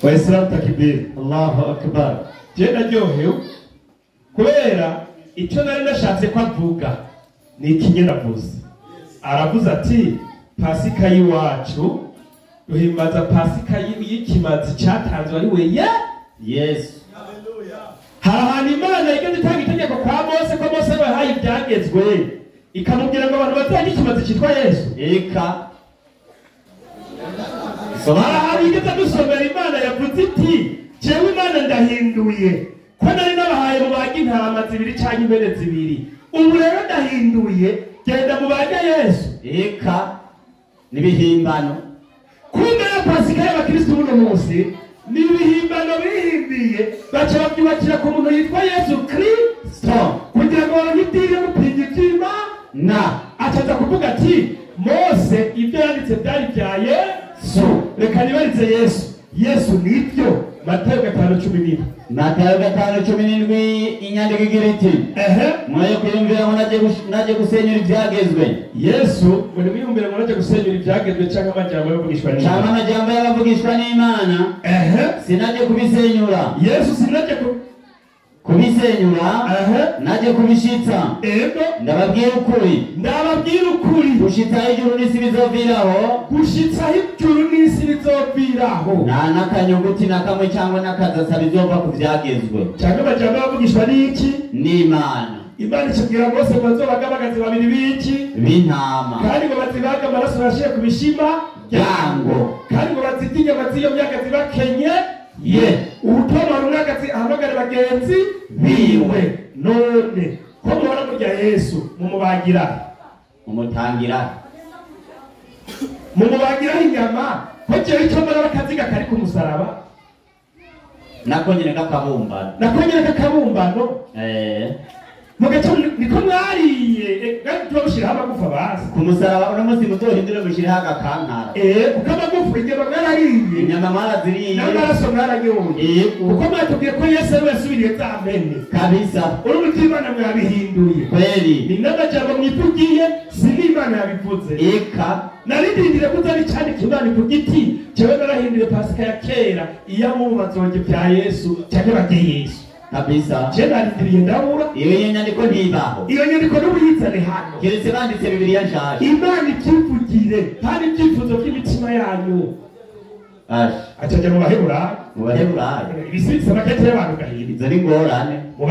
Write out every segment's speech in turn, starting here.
Waislam takbir, Allahu akbar. Je naryohewe kubera icyo nari nashatse ko avuga ni ikinyeravuze. Aravuze ati Pasika y'iwacu duhimbaza Pasika y'ikimazi cyatanzwe ari we Yesu. Hahana Imana igeze itanga itegeko kwa Mose ko Mose yahaye ibyagezwe ikamubwira ngo abantu bazajya ikimazi cyitwa Yesu. Eka hari igeze dusomera Imana yavuze iti jewe Imana ndahinduye ko nari nabahaye mubaga intama zibiri cyangwa impene zibiri, ubu rero ndahinduye genda mubaga Yesu. Eka nibihimbano kumbe ya Pasika y'abakristo buno munsi nibihimbano bihimbiye baca babyubakira ku muntu yitwa Yesu Kristo kugira ngo bahitire mupinga ibyima na acaza kuvuga ati Mose ibyo yanditse byari bya Yesu, reka nibarize Yesu. Yesu nibyo. Matayo 5:17. Matayo 5:17 inyandiko igira iti mwaye kwiyumvira ngo naje gusenyura ibyagezwe. Yesu muri mwiyumvira ngo naje gusenyura ibyagezwe cyangwa amajambo y'abavugishwa n'Imana. Cyangwa amajambo y'abavugishwa n'Imana. Sinaje kubisenyura. Yesu sinaje kubisenyura. Naje kubishitsa. Ego ndababwira ukuri. Gushitsa ijuru n'isi bizoviraho. Gushitsa ijuru n'isi bizoviraho. Nta nakanyuguti na kamwe cyangwa nakazasa bizova ku byagezwe. Cyangwa amajambo y'abavugishwa n'iki? N'Imana. Imana ikibwira Mose ngo bazobagabagazi babiri b'iki? B'intama. Kandi ngo bazibaga amaraso bashiye ku bishima byango. Kandi ngo bazitinye baziyo myaka zibakenye ubutonora umwagazi ahamagara bagenzi biwe. None ko muhora murya Yesu mumubagira mumubagira inyama ko jewe icyo mbona bakaziga kari ku musaraba nako nyine kakabumbano mugacho niko mwariye kandi tubashira amagufa basi ku musaraba uno munsi muzohindure gushira agakankara ukamagufa igihe mwariye inyama mwaraziriye n'amaraso mwaranyonye uko mwatubwiye ko Yesu ari yasubiriye za mbene kabisa uri mutimana mwabihinduye kweli ni n'amajambo mwivugiye si n'Imana yabivuze. Eka narindiriye kuzari cyane kimana ku giti cyewe narahinduriye Pasika ya kera iya mu bazonge bya Yesu cyane bage Yesu kabisa. Je narindiriye ndabura iyo nyandiko ntibaho. Iyo nyandiko n'ubuyizane hano keretse banditse Bibiliya nshaje. Imana ikivugire kandi ibyifuzo by'imitima yanyu acaje mu Baheburayo ibisibitse makete y'abantu gahiri izo ni ngorane. mu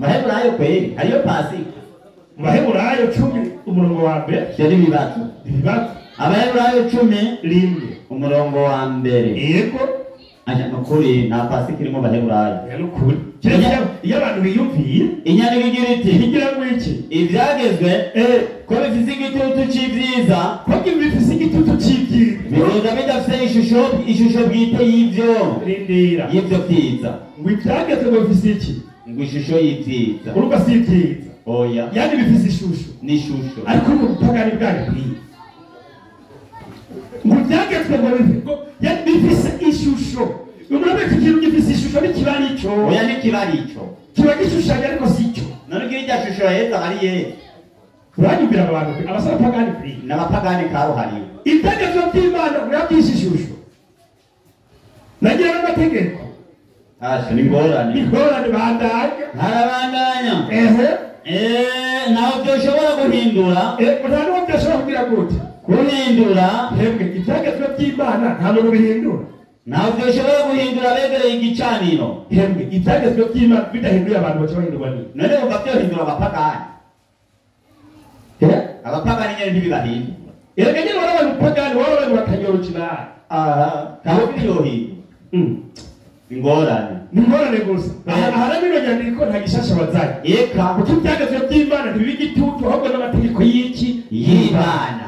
Baheburayo kweli hariyo Pasika. mu Baheburayo 10 umurongo wa mbere cyari bibazo Abaheburayo 10 umurongo wa mbere. Yego aja nukuri na Pasika irimo Baheburayo nukuri iyo abantu biyumviye inyandiko igira iti igira ngo iki ibyagezwe ko bifise igitutu c'ivyiza bizoza bidafise ishusho bwite y'ivyo vyiza ngo ibyagezwe ngo bifise iki ngo ishusho y'ivyiza urumva si ivyiza oya yani bifise ishusho ni ishusho ariko mu butagari bwari bwiye ngo ibyagezwe ngo yani bifise ishusho umurabye ikintu gifise ishusho n'ikibarico oya n'ikibarico kiba gishushanya ariko si cyo none kirya shusho heza hariye uranyumvira abantu abasaba pagani kuri n'abapagani karuhariye itegeko ry'Imana urabyisha ishusho nagira n'amategeko ni ngorane harabandanya nawe byoshobora guhindura nta n'uwo byoshobora kugira gute guhindura hembwe itegeko ry'Imana nta n'uwo bihindura nawe byoshobora guhindura begereye igicaniro hembwe itegeko ry'Imana bidahinduye abantu baca bahindurwa ni none uva byohindura abapagani abapagani nyine ntibibahindura erega nyine warabaye umupagani warabaye bakanyurukira ntabwo byohindura ingorane gusa ahara bino nyandiko nta gishasha bazanye eka kuko ibyagezwe by'Imana ntibiba igitutu ahubwo n'amategeko y'iki y'Imana.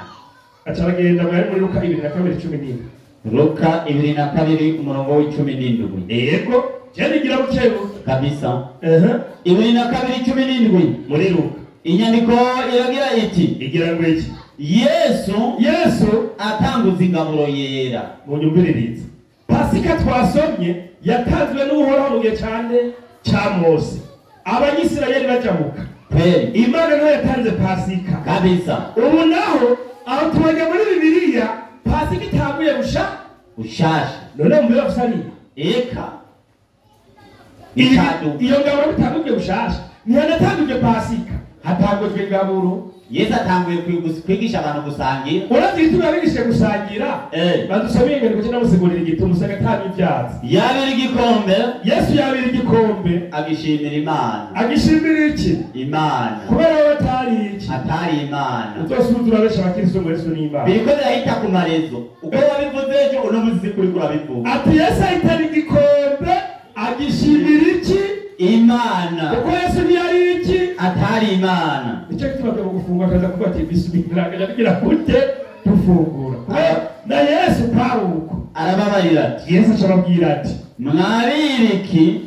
aca bagenda muri Luka 2:17 Luka 2:17 umurongo w'17 yego cyane gira bukebu kabisa 2:17 muri Luka inyandiko iragira iti igira ngo iki Yesu atanguza ingaburo yera mu nyumviririza Pasika twasomye yatanzwe n'Uhoraho mu gihe cyane cya Mose abanyisirayeli bajabuka Imana niyo yatanze Pasika kabisa. ubu naho aho tubonye muri Bibiliya Pasika itanguye ushasha none mbere bafari eka iyo ngaburo bitanguje bushasha ntihanatanguje pasika hatangujwe ingaburo. Yesu atanguye kwigisha abantu gusangira. Urazi igituma yabigishe gusangira? Badusomye ingene kuko namusigurira igituma usanga atari ivyatsi. Yabira igikombe. Yesu yabira igikombe. Agishimira Imana. Agishimira iki? Imana. Kubera we atari iki? Atari Imana. Utosuzura besha abakristo ngo Yesu ni Imana. Biriko birahita ku marezo. Uko wabivuze ejo uno muzi kuri kurabivuga. Ati Yesu ahitana igikombe agishimira iki? Imana. Kuko Yesu ni ari iki? Atari Imana. Nicyo gituma cyo gufungura akaza kuba ati bisubira akaja kugira gute tufungura. Na Yesu paruko arababarira ati Yesu arababwira ati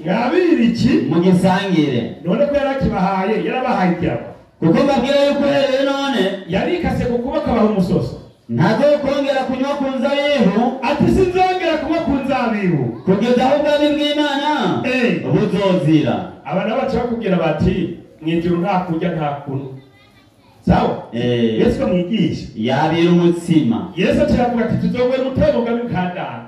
mwabiriki mugisangire. None ko yarakibahaye yarabahaye ibyabo. Kuko mbabwira yuko rero none yarikase ku kubaka abaho umusoso. Ntazokongera kunywa ku nzabibu. Ati sinzongera kunywa ku nzabibu kugeza aho ubwami bw'Imana buzozira. Abana bacu bakubwira bati mw'ijuru nta kurya nta kunywa. Sawa? Yesu amwigisha yabira umutsima. Yesu atiravuga ati tuzogwera umutego ubwami bwa Data.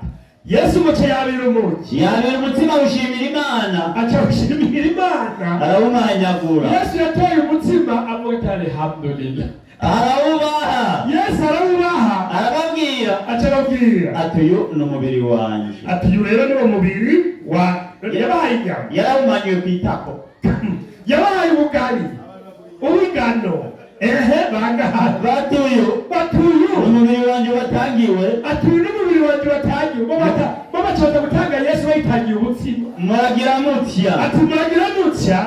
Yesu umuce yabira umuki. Yabira umutsima ushimira Imana. Aca ushimira Imana. Arawumanyagura. Yesu yatoye umutsima avuga ati alhamdulillah. Arawubaha. Yesu arawubaha. Arababwira. Aca arabwira ati uyu ni umubiri wanje. Ati uyu rero ni umubiri wa yabahaye inyama. Yarawumanyuye ku itako. Yabahaye ubugari ubugano bangaha batuyu umubiri wanje watangiwe. Ati uyu n'umubiri wanje watangiwe bo bacoza gutanga Yesu bayitangiye ubutsima. Muragira mutya. Ati muragira mutya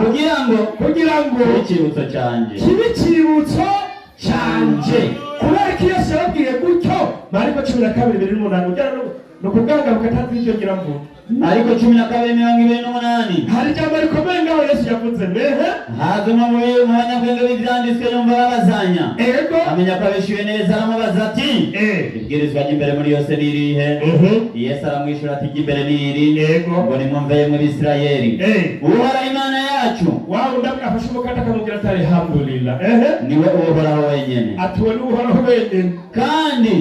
kugira ngo icyibutso canje kibe icyibutso canje. Kubera ko Yesu yababwiye gutyo Mariko 12:8 ujyana no kugangaruka atazivyo nyiramvugo. Mariko 12:28 hari ijambo rikomeye ngaho Yesu yavuze mehe hazuma mu banyabwenge b'ivyanditswe yumva babazanya. Amenya ko abishyuye neza aramubaza ati ibwirizwa ry'imbere muri yose nirihe? Yesu aramwishura ati iry'imbere niri ngo nimwumve mu Bisirayeli Uhoraho Imana yacu. Waba ndabwafashe umukata akamubwira ati alhamdulillah niwe uhoraho wenyene. Ati we ni uhoraho wenyene kandi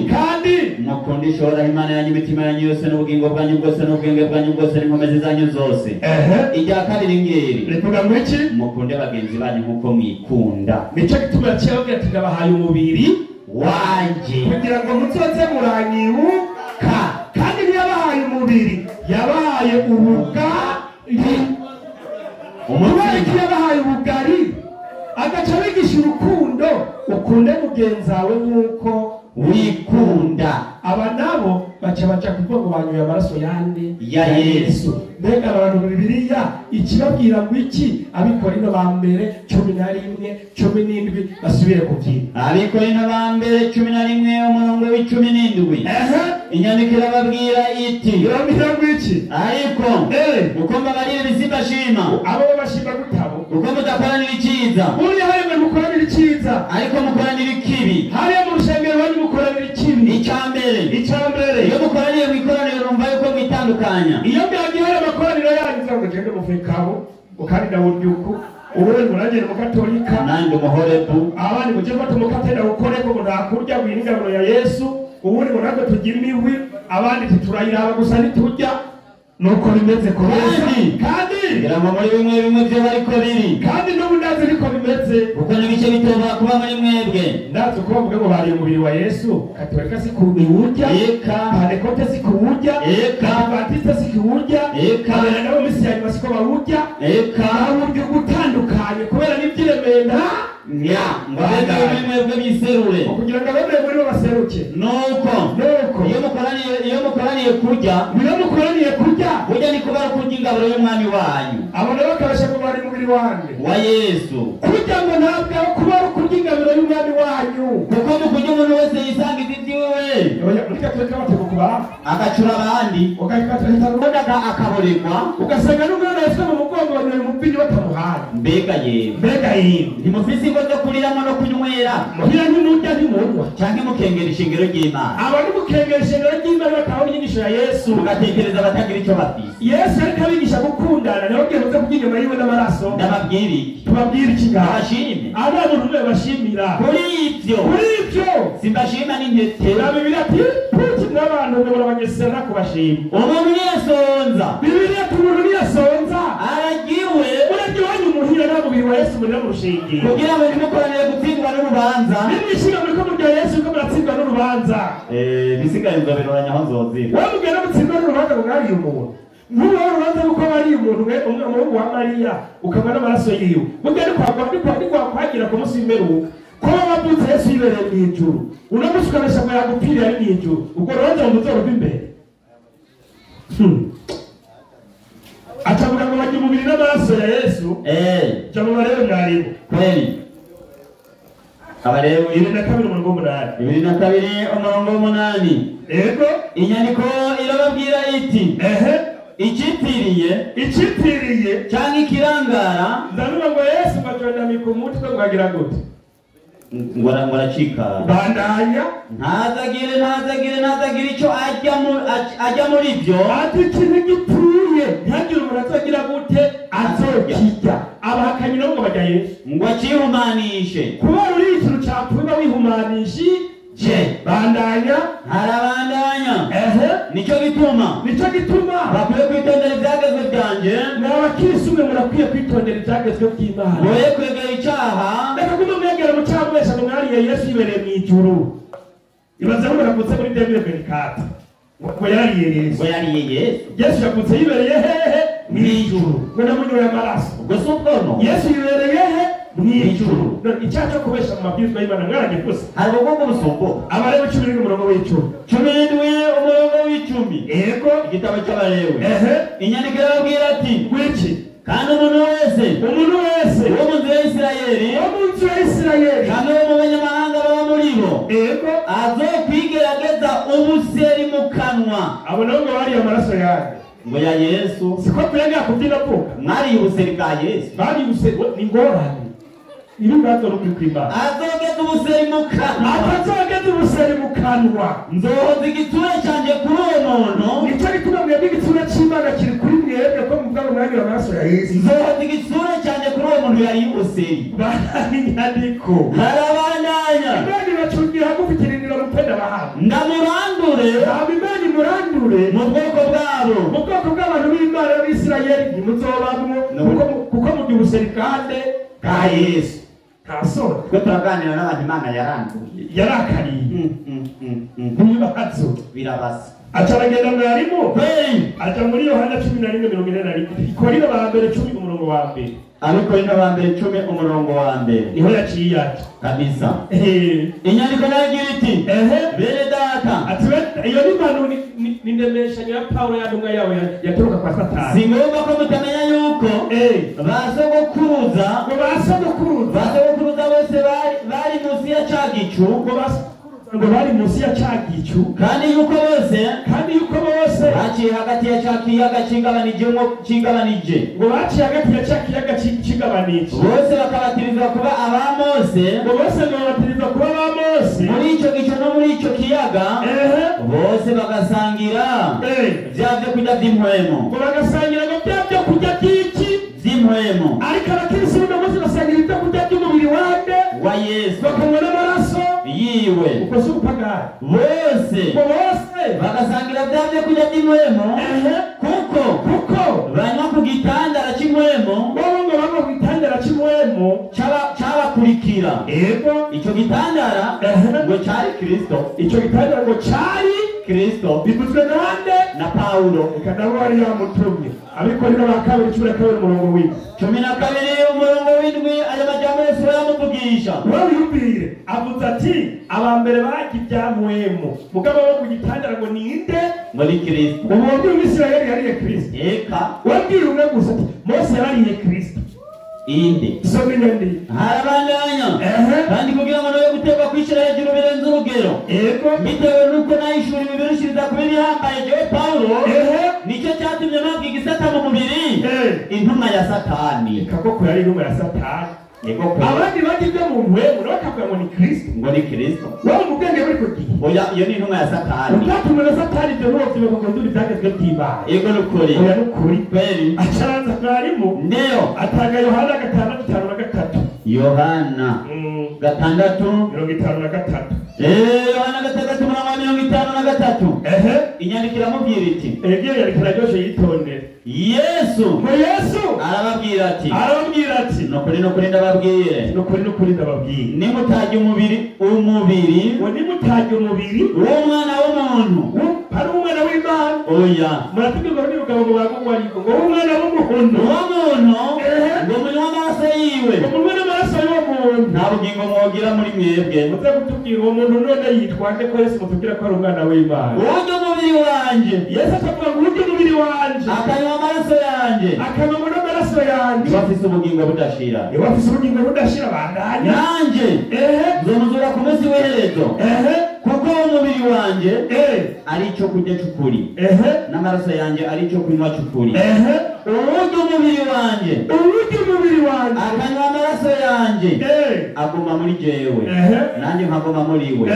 mukundisha Uhoraho Imana yanyu imitima yanyu yose n'ubugingo bwanyu bwose n'ubwenge bwanyu bwose n'inkomezi zanyu zose. Irya kabiri ngiri rivuga ngo iki? Mukunde bagenzi banyu nk'uko mwikunda. Nicyo gituma cyababwira ati ndabahaye umubiri wanje kugira ngo muzoze muranyibuka. Kandi ntiyabahaye umubiri yabahaye ubugari. Umubiri yabahaye ubugari agaca abigisha urukundo ukunde mugenzi wawe nk'uko wikunda. Aba nabo baca kuvuga ngo banyoye amaraso yande ya Yesu. Mbega abantu Bibiliya ikibabwira ngo iki? Abikorino ba mbere 11:17 basubire kubyina. Abikorino ba mbere 11:17 inyandiko irababwira iti irababwira ngo iki? Ariko uko mbabarira ibisimba shima abo bashima gutabo uko mudakoranira icyiza uri hariya mukoranira icyiza ariko mukoranira ikibi. hariya mu rusengero wanyu mukoranira ikibi. Icyambere iyo mukoraniye mu ikoraniro rumva yuko mwitandukanya. Iyo byagiye amakoraniro yanyu ngo gende mufekabo ukarida uryuku ubuwe muragenda mu Katolika nandi umuhorebu abandi muje fata umukatenda ukoreko ngo nakurya gwiningaburo ya Yesu ubundi ngo natwe tugira imihwi abandi tuturayiraba gusa ntiturya nuko bimeze ko kandi ngira muri bimwe byo bariko biri kandi n'ubu ndazi ariko bimeze kuko n'ibice bitoba kuba muri mwebwe. Ndazi ko bavuga ngo bari umubiri wa Yesu Katolika sikuwurya Pentekote sikuwurya Batista sikuwurya abana nabo misiyani basiko bawurya uburyo gutandukanye kubera n'ibyiremenda mbega mwebwe biserure kugira ngo abemeye muri bo baseruke. nuko iyo mukoraniye kurya burya ni kuba kurya ingaburo y'umwami wanyu. Abo nabo bakabasha kuba ari umubiri wanjye wa Yesu kurya ngo ntabwo kuba ari kurya ingaburo y'umwami wanyu kuko mu kurya umuntu wese yisanga iby'iwe agacura abandi akaboregwa ugasanga n'umwana wese mu mugongo banyura mu umupira batamuhaye. Mbega yewe ntimufise ingo zo kuriramo no kunywera muhira ntimurya ntimunywa canke mukengera ishingiro ry'Imana. Abantu mukengera ishingiro ry'Imana bataho inyigisho ya Yesu mugatekereza batagira icyo bafise. Yesu ariko abigisha gukundana niho bwihuse kugira inyuma yiwe n'amaraso. Ndababwira iki? Tubabwira iki ngaho? Abashime aba muntu umwe bashimira kuri ivyo simbashima n'intete. Bibiliya ati puti n'abantu ngo barabagesera kubashima. Umuntu niyasonza Bibiliya ati umuntu niyasonza aragiwe uragihanye umuhira n'umubiri wa Yesu muri mu rushinge kugira ngo ntimukoranire gutsindwa n'urubanza. Nimwishinga muri ko murya Yesu ko muratsindwa n'urubanza. Bisigaye nzobiroranya aho nzozira. Wowe mugenda gutsindwa n'urubanza ngo mwariye umuntu. Nk'uwo urubanza kuko wariye umuntu umuhungu wa Mariya ukanywa n'amaraso yiwe. Mugende kwagira ku munsi w'imperuka. Ko wabutse Yesu yibereye mu ijuru. Unamusi ukanesha ngo yagupfiriye ari mu ijuru. Ubwo rubanza ngo muzoruva imbere. Acavuga ngo bajya umubiri n'amaraso ya Yesu. Jamu barebe mwarimu. Kweli. Abarebe 22:8. Ego. Inyandiko irababwira iti. Icipiriye cyangwa ikirangara ndanuba ngo Yesu bajonamika umutwe ngagira gute ngora cika bandanya ntazagire icyo ajya muri byo. Ati ikintu gipfuye ntihagire umuntu azogira gute azokijya. Abahakanye nabo ngo bajya Yesu ngo acihumanishe kuba uri ikintu cyapfuye wihumanishe bandanya harabandanya. Nicyo gituma bakwiye kwitondera ibyagezwe byanje. N'abakirisume murakwiye kwitondera ibyagezwe by'Imana. Boye kwegera icyaha. Reka kuba mwegera mu cyaha mwese ngo mwariye Yesu yibereye mu ijuru. Ibaze ngo murakutse muri 2024 ngo yariye Yesu. Yesu yakutse yibereye hehe mu ijuru. Ngo namunyoye amaraso. Ubwo si ubwono. Yesu yibereye he mu ijuru. Icyaha cyo kubesha mu mabwiriza y'Imana mwaranye gusa. Hari ubwo busumbo. Abalewi 17:10. Ego igitabo cy'Abalewi. Inyandiko irababwira ati wiki kandi umuntu wese wo mu nzu ya Isirayeli kandi wo mu banyamahanga baba muri bo azokwigerageza ubuseri mu kanwa. Abo nabo ngo bariye amaraso yanjye ngo ya Yesu. Siko kurenga kubyina po mwariye ubuseri bwa Yesu. Bari ubuseri ni ngorane. Ibibazo n'ukwimba azogeza ubuseri mu kanwa. Nzohoza igitsure cyanjye kuri uwo muntu. Nicyo gituma mwebwe igitsure cy'Imana kiri kuri mwebwe ko mubwabo mwanya amaraso ya Yesu. Nzohoza igitsure cyanjye kuri uwo muntu yari ubuseri. Inyandiko harabandanya. Imana ibacungira hagufi kirindira mupenda bahanga. Ndamurandure mu bwoko bw'abantu b'Imana b'Isirayeli nimuzobamwo kuko mu ubuseri kandi bwa Yesu. Kasoro twe turaganira n'abantu Imana yarakariye ntibazo birabasa. acaragenda mwarimu aja muri Yohana 11:41. Ikorino ba mbere 10:1. Abikorino ba mbere 10:1 niho yaciye ati kabisa. Inyandiko nagira iti bene data ati iyo ni manu ni ndemesha ya Paulo yadunga yawe yaturuka kwa Satani. Singomba ko mutamenya yuko basogokuruza bose bari munsi ya cagicu ngo bari munsi ya cagicu kandi yuko bose baciye hagati ya cakiyaga cigabanije ngo baciye hagati ya cakiyaga cigabanije bose bakabatirizwa kuba abamose muri ico gico no muri ico kiyaga bose bagasangira vya vyo kurya vy'impwemu ngo bagasangira ngo vya vyo kurya vy'impwemu ariko abakirisitu bose basangira ibyo kurya by'umubiri wa Yesu bakanywa n'amaraso yiwe uko si upagani bose bagasangira bya vyo kurya by'impwemu kuko banywa ku gitandara cy'impwemu cabakurikira. Ico gitandara ngo cari Kristo bivuzwe nande na Paulo ikadabo wari yamutumye. Abikorera ba kabiri 12:7 aya majambo Yesu yamuvugisha. Wabiyumvire avuze ati abambere bagibyamwemo mugabo wo kugitandara ngo ninde muri Kristo. Umuntu w'Isirayeli yariye Kristo. Wabwira umwe gusa ati Mose yariye Kristo. Inde sobinendi harabandanya kandi kugira ngo nawe gutegwa kwishira hejuru birenze urugero bitewe nuko nayishuri bibirushiriza kubiri hambaye je Paulo nicyo cyatumye mabwiga isata mu mubiri intumwa ya Satani. Kako yari intumwa ya Satani. Abandi bagibye mu mpwemu bakavuga ngo ni Kristo. Ngo ni Kristo. Wowe mubwenge buri kugiye. Oya iyo ni intumwa ya Satani. Utatuma na Satani byo rwose bakavuga ngo ndagezwe by'Imana. Yego nukuri. Oya nukuri. Kweli. Acaranza mwarimu. Ndio. Atanga Yohana 6:53. Yohana 6:53. Yohana 6:53. Inyandikira mubwira iti. Egiye yarikira Joshe yitondera. Yesu arababwira ati nukuri ndababwire nimutaje umubiri w'umwana w'umuntu hari umwana w'Imana oya muratubwira ngo n'ubugabo mu bagwa ariko ngo umwana w'umuntu ngo munywa amaraso yiwe nta bugingo mwogira muri mwebwe muze kutubwira uwo muntu none yitwande ko Yesu mutubwira ko ari umwana w'Imana uryo mubiri wanje Yesu atavuga ngo uryo mubiri wanje akanywa amaraso yanje akamanywa n'amaraso yanje bafise ubugingo budashira bafise ubugingo budashira bandanya nanje nzomuzura ku munsi w'iherezo kuko umubiri wanje ari icyo kurya cy'ukuri n'amaraso yanje ari icyo kunywa cy'ukuri uryo mubiri wanje akanywa amaraso yanje aguma muri jewe nanjye nkaguma muri we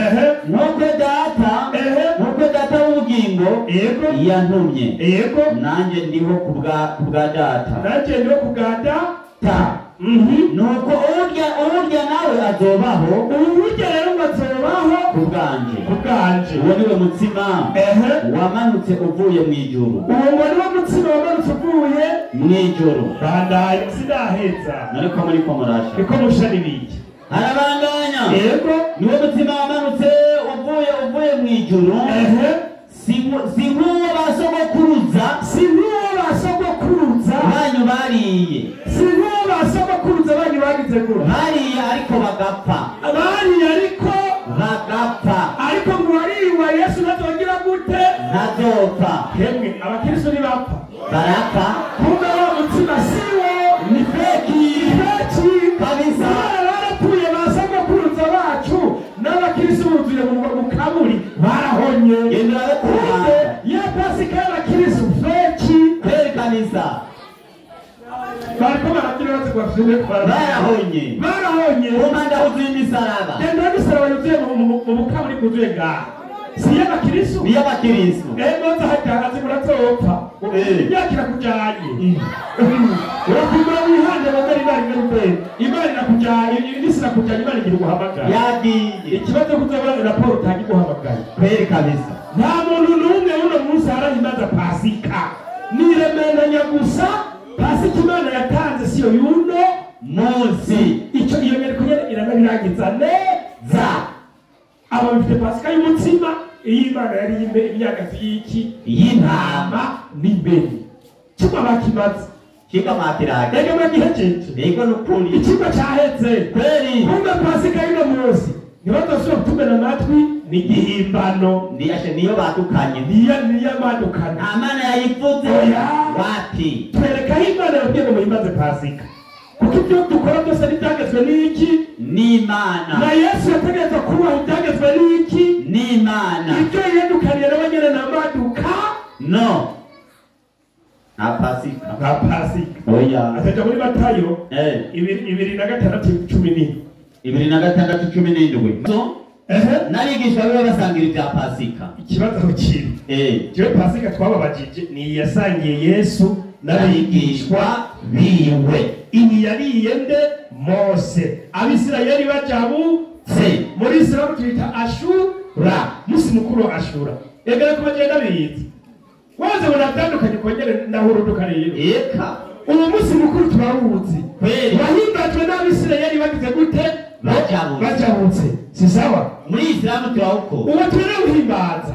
nk'uko data w'ubugingo yantumye nanjye ndiho ku bwa data nuko urya nawe azobaho kubwanje uwo niwe mutsima wamanutse uvuye mu ijuru bandaye sinaheza ariko muriko murasha niko musharibiki arabandanya niwe mutsima wamanutse uvuye mu ijuru si nk'uwo basogokuruza banyu bariye bagize kure bariye ariko bagapfa ariko ngo wariwe Yesu nazogira gute ntazopfa hemwe abakristo ni bapfa barapfa kumbe wa mutima siwo ni feki kabisa barapfuye basogokuruza bacu n'abakristo buzuye mu kaburi barahonye ya pasika y'abakristo feki kweli kabisa bariko baragira bati gwafune barahonye umanda uzuye imisaraba ndende imisaraba yuzuye mu bukaburi kuzuye ngaha si y'abakristo noza hajyagaze muratopfa yakira kujanye urakugura wihande bagari Imana irakujanye ibisi irakujanye Imana igira guhamagara yagiye ikibazo kuzabona raporo utangi guhamagara kweli kabisa nta muntu n'umwe uno munsi harahimaza pasika niremeranya gusa pasika Imana yatanze siyo yuno munsi icyo iyo nyandiko iranabiragiza neza aba bifite pasika y'umutsima Imana yari imyagazi y'intama n'imbere cyuma bakimaze kikamatiraga ega magihejeje ego nukuri ikigo cyaheze kweli kumbe pasika y'uno munsi ntibazosubira kutumena amatwi ni igihimbano niyo badukanye niyo badukanye nta mana yayivuze wati twereka aho Imana yabwiye ngo muyimaze pasika kuko ibyo dukora byose n'ibyagezwe n'iki n'Imana na Yesu yategereza kubaha ibyagezwe n'iki n'Imana ibyo yedukaniye n'abanyene n'amaduka no nta pasika oya ataja muri Matayo 2:6-17 n'abigisha biba basangira ibya pasika ikibazo kiri jewe pasika twababajije ni yasangiye Yesu n'abigishwa biwe ini yariye nde Mose Abisirayeli bajabutse muri Israeli twita Ashura musi mukuru wa Ashura egera ko bagenda biyizi waze bunatandukanye kongere ndahurudukane eka uwo musi mukuru twawuzi wahimbajwe n'Abisirayeli bagize gute bajabutse si sawa muri Islamu turawuko uwo twere uhimbaza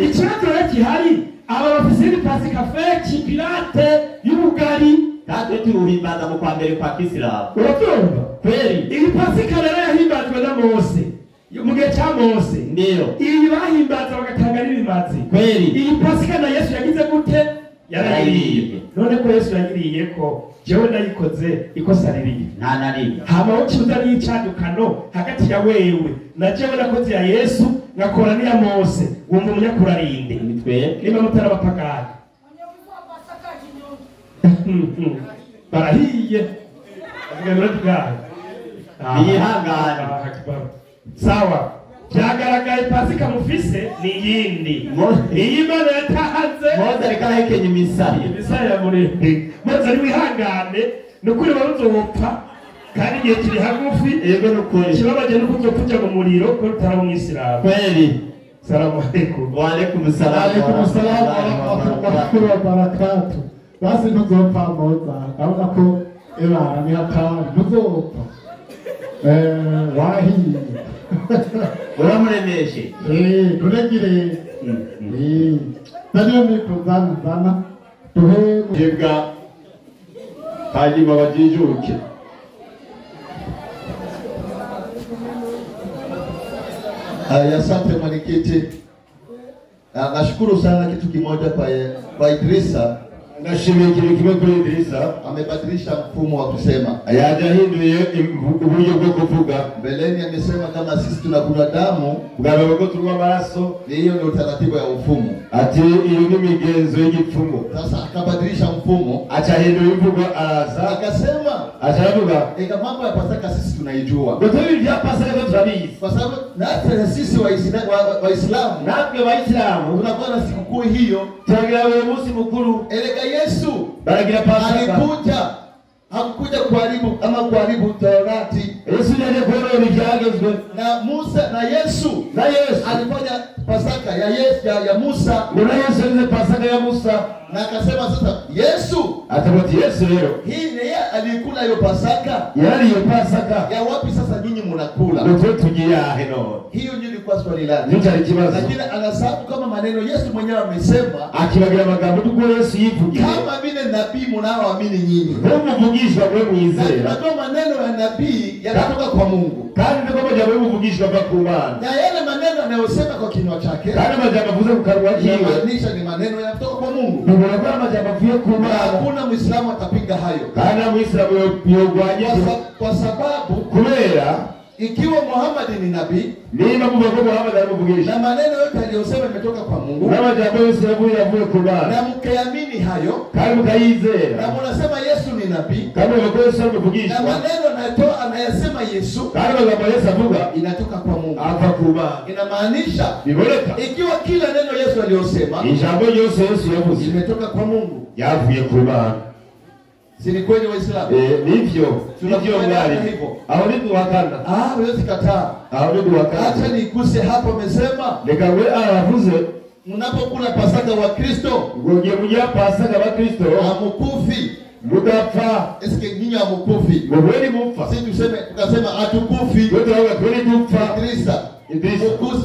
ikibazo gihari aba bafise pasika feki pirate y'ubugari natwe turuhimbaza mu kwa mbere kwa Kisilamu urabyumva kweli iyi pasika rero yahimbajwe na Mose mu gihe cya Mose ndio iyi bahimbaza bagatanga n'ibimazi kweli iyi pasika na Yesu yagize gute yarayiriye none ko Yesu yagiriye ko jewe nayikoze ikosa ririye nta na rimwe hama ukibuza n'icadukano hagati ya wewe na jewe nakoze ya Yesu ngakora n'iya Mose wumva umunyakurarinde nitwe niba mutarabapagani barahiye asigaye bwayo yihangane sawa byagaragaye pasika mufise ni yindi iyi Imana yatahanze Mose ariko ahekenya imisaya muri Mose ari wihangane nukuri baruzopfa kandi igihe kiri hagufi yego nukuri kibabaje no kuzokuja mu muriro ko rutara mu Islam kweli. Salamu alaykum. Wa alaykum salam. Alaykum salam wa rahmatullahi wa barakatuh. Basi ntuzopfa Mose ndabona ko ebara ni hatari ntuzopfa wahiye uramuremeshe turegire nariyo mikuzana tuhe yebwa hanyuma bajijuke. Asante mwenyekiti. Nashukuru sana kitu kimoja kwa Idrisa. Nashimiye ikintu kimwe kuri Idrisa, amebadilisha mfumo wa kusema. Yajahinduye uburyo bwo kuvuga. Mbeleni amesema kama sisi tunakula damu, bwaba ko tunywa amaraso, hiyo ndio utaratibu ya ufumo. Ati iyo ni migenzo y'igipfumo. Sasa akabadilisha mfumo, achahindura imvugo araza akasema, achavuga mambo ya Pasaka sisi tunaijua. Ndio vya Pasaka tutabizi. Kwa sababu na sisi Waislamu, natwe Waislamu tunakuwa na sikukuu hiyo. Tunagira wewe musi mukuru. Yesu baragira Pasaka hakuja kuharibu Torati. Yesu ndiye kuona ibyagezwe na Musa na Yesu alifanya Pasaka ya Musa. Na Yesu ndiye Pasaka ya Musa. Na akasema sasa Yesu atabati Yesu leo hii ni yeye alikula hiyo Pasaka. Yali hiyo Pasaka ya wapi sasa nyinyi mnakula? Ndio tujiya heno. Hiyo ndio ilikuwa swali lake. Ndio alikibaza. Lakini anasabu kama maneno Yesu mwenyewe amesema, akibagira magambo tuko Yesu yivugiye. Kama vile nabii mnaoamini nyinyi. Wewe mvugishwa wewe muizera. Na maneno ya nabii yanatoka kwa Mungu. Kandi ndio kama wewe mvugishwa kwa Kumana. Na yale maneno anayosema kwa kinywa chake. Kandi majambo vuze kukarwa kiwe. Maanisha ni maneno yanatoka kwa Mungu. Ndio kama majambo vuye Kumana. Hakuna Muislamu atapinga hayo. Kana Muislamu yogwaje kwa sababu kubera ikiwa Muhammad ni nabii, niba muvuga Muhammad alimuvugisha. Na maneno yote aliyosema imetoka kwa Mungu. Na majambo yose yavuye Kumana. Na mkiamini hayo, kandi mukayizera. Na mnasema Yesu ni nabii. Kama Yesu amevugisha. Na maneno anayesema Yesu, kandi magambo Yesu avuga inatoka kwa Mungu. Ava Kumana. Inamaanisha biboleka ikiwa kila neno Yesu aliyosema, ijambo yose Yesu yavuze imetoka kwa Mungu, yavuye Kumana. Si ni kweli Waislamu? Nivyo. Nivyo ngari. Aho ni duhakana. Huwezi kataa. Aho ni duhakana. Acha niguse hapo amesema. Nikawe aravuze mnapokula Pasaka wa Kristo. Ngoje mujya Pasaka wa Kristo. Hamukufi. Mudapfa. Eske nyinyi hamukufi? Mwewe mupfa. Sisi tukasema atukufi. Wote wao kweli dupfa. Idrisa.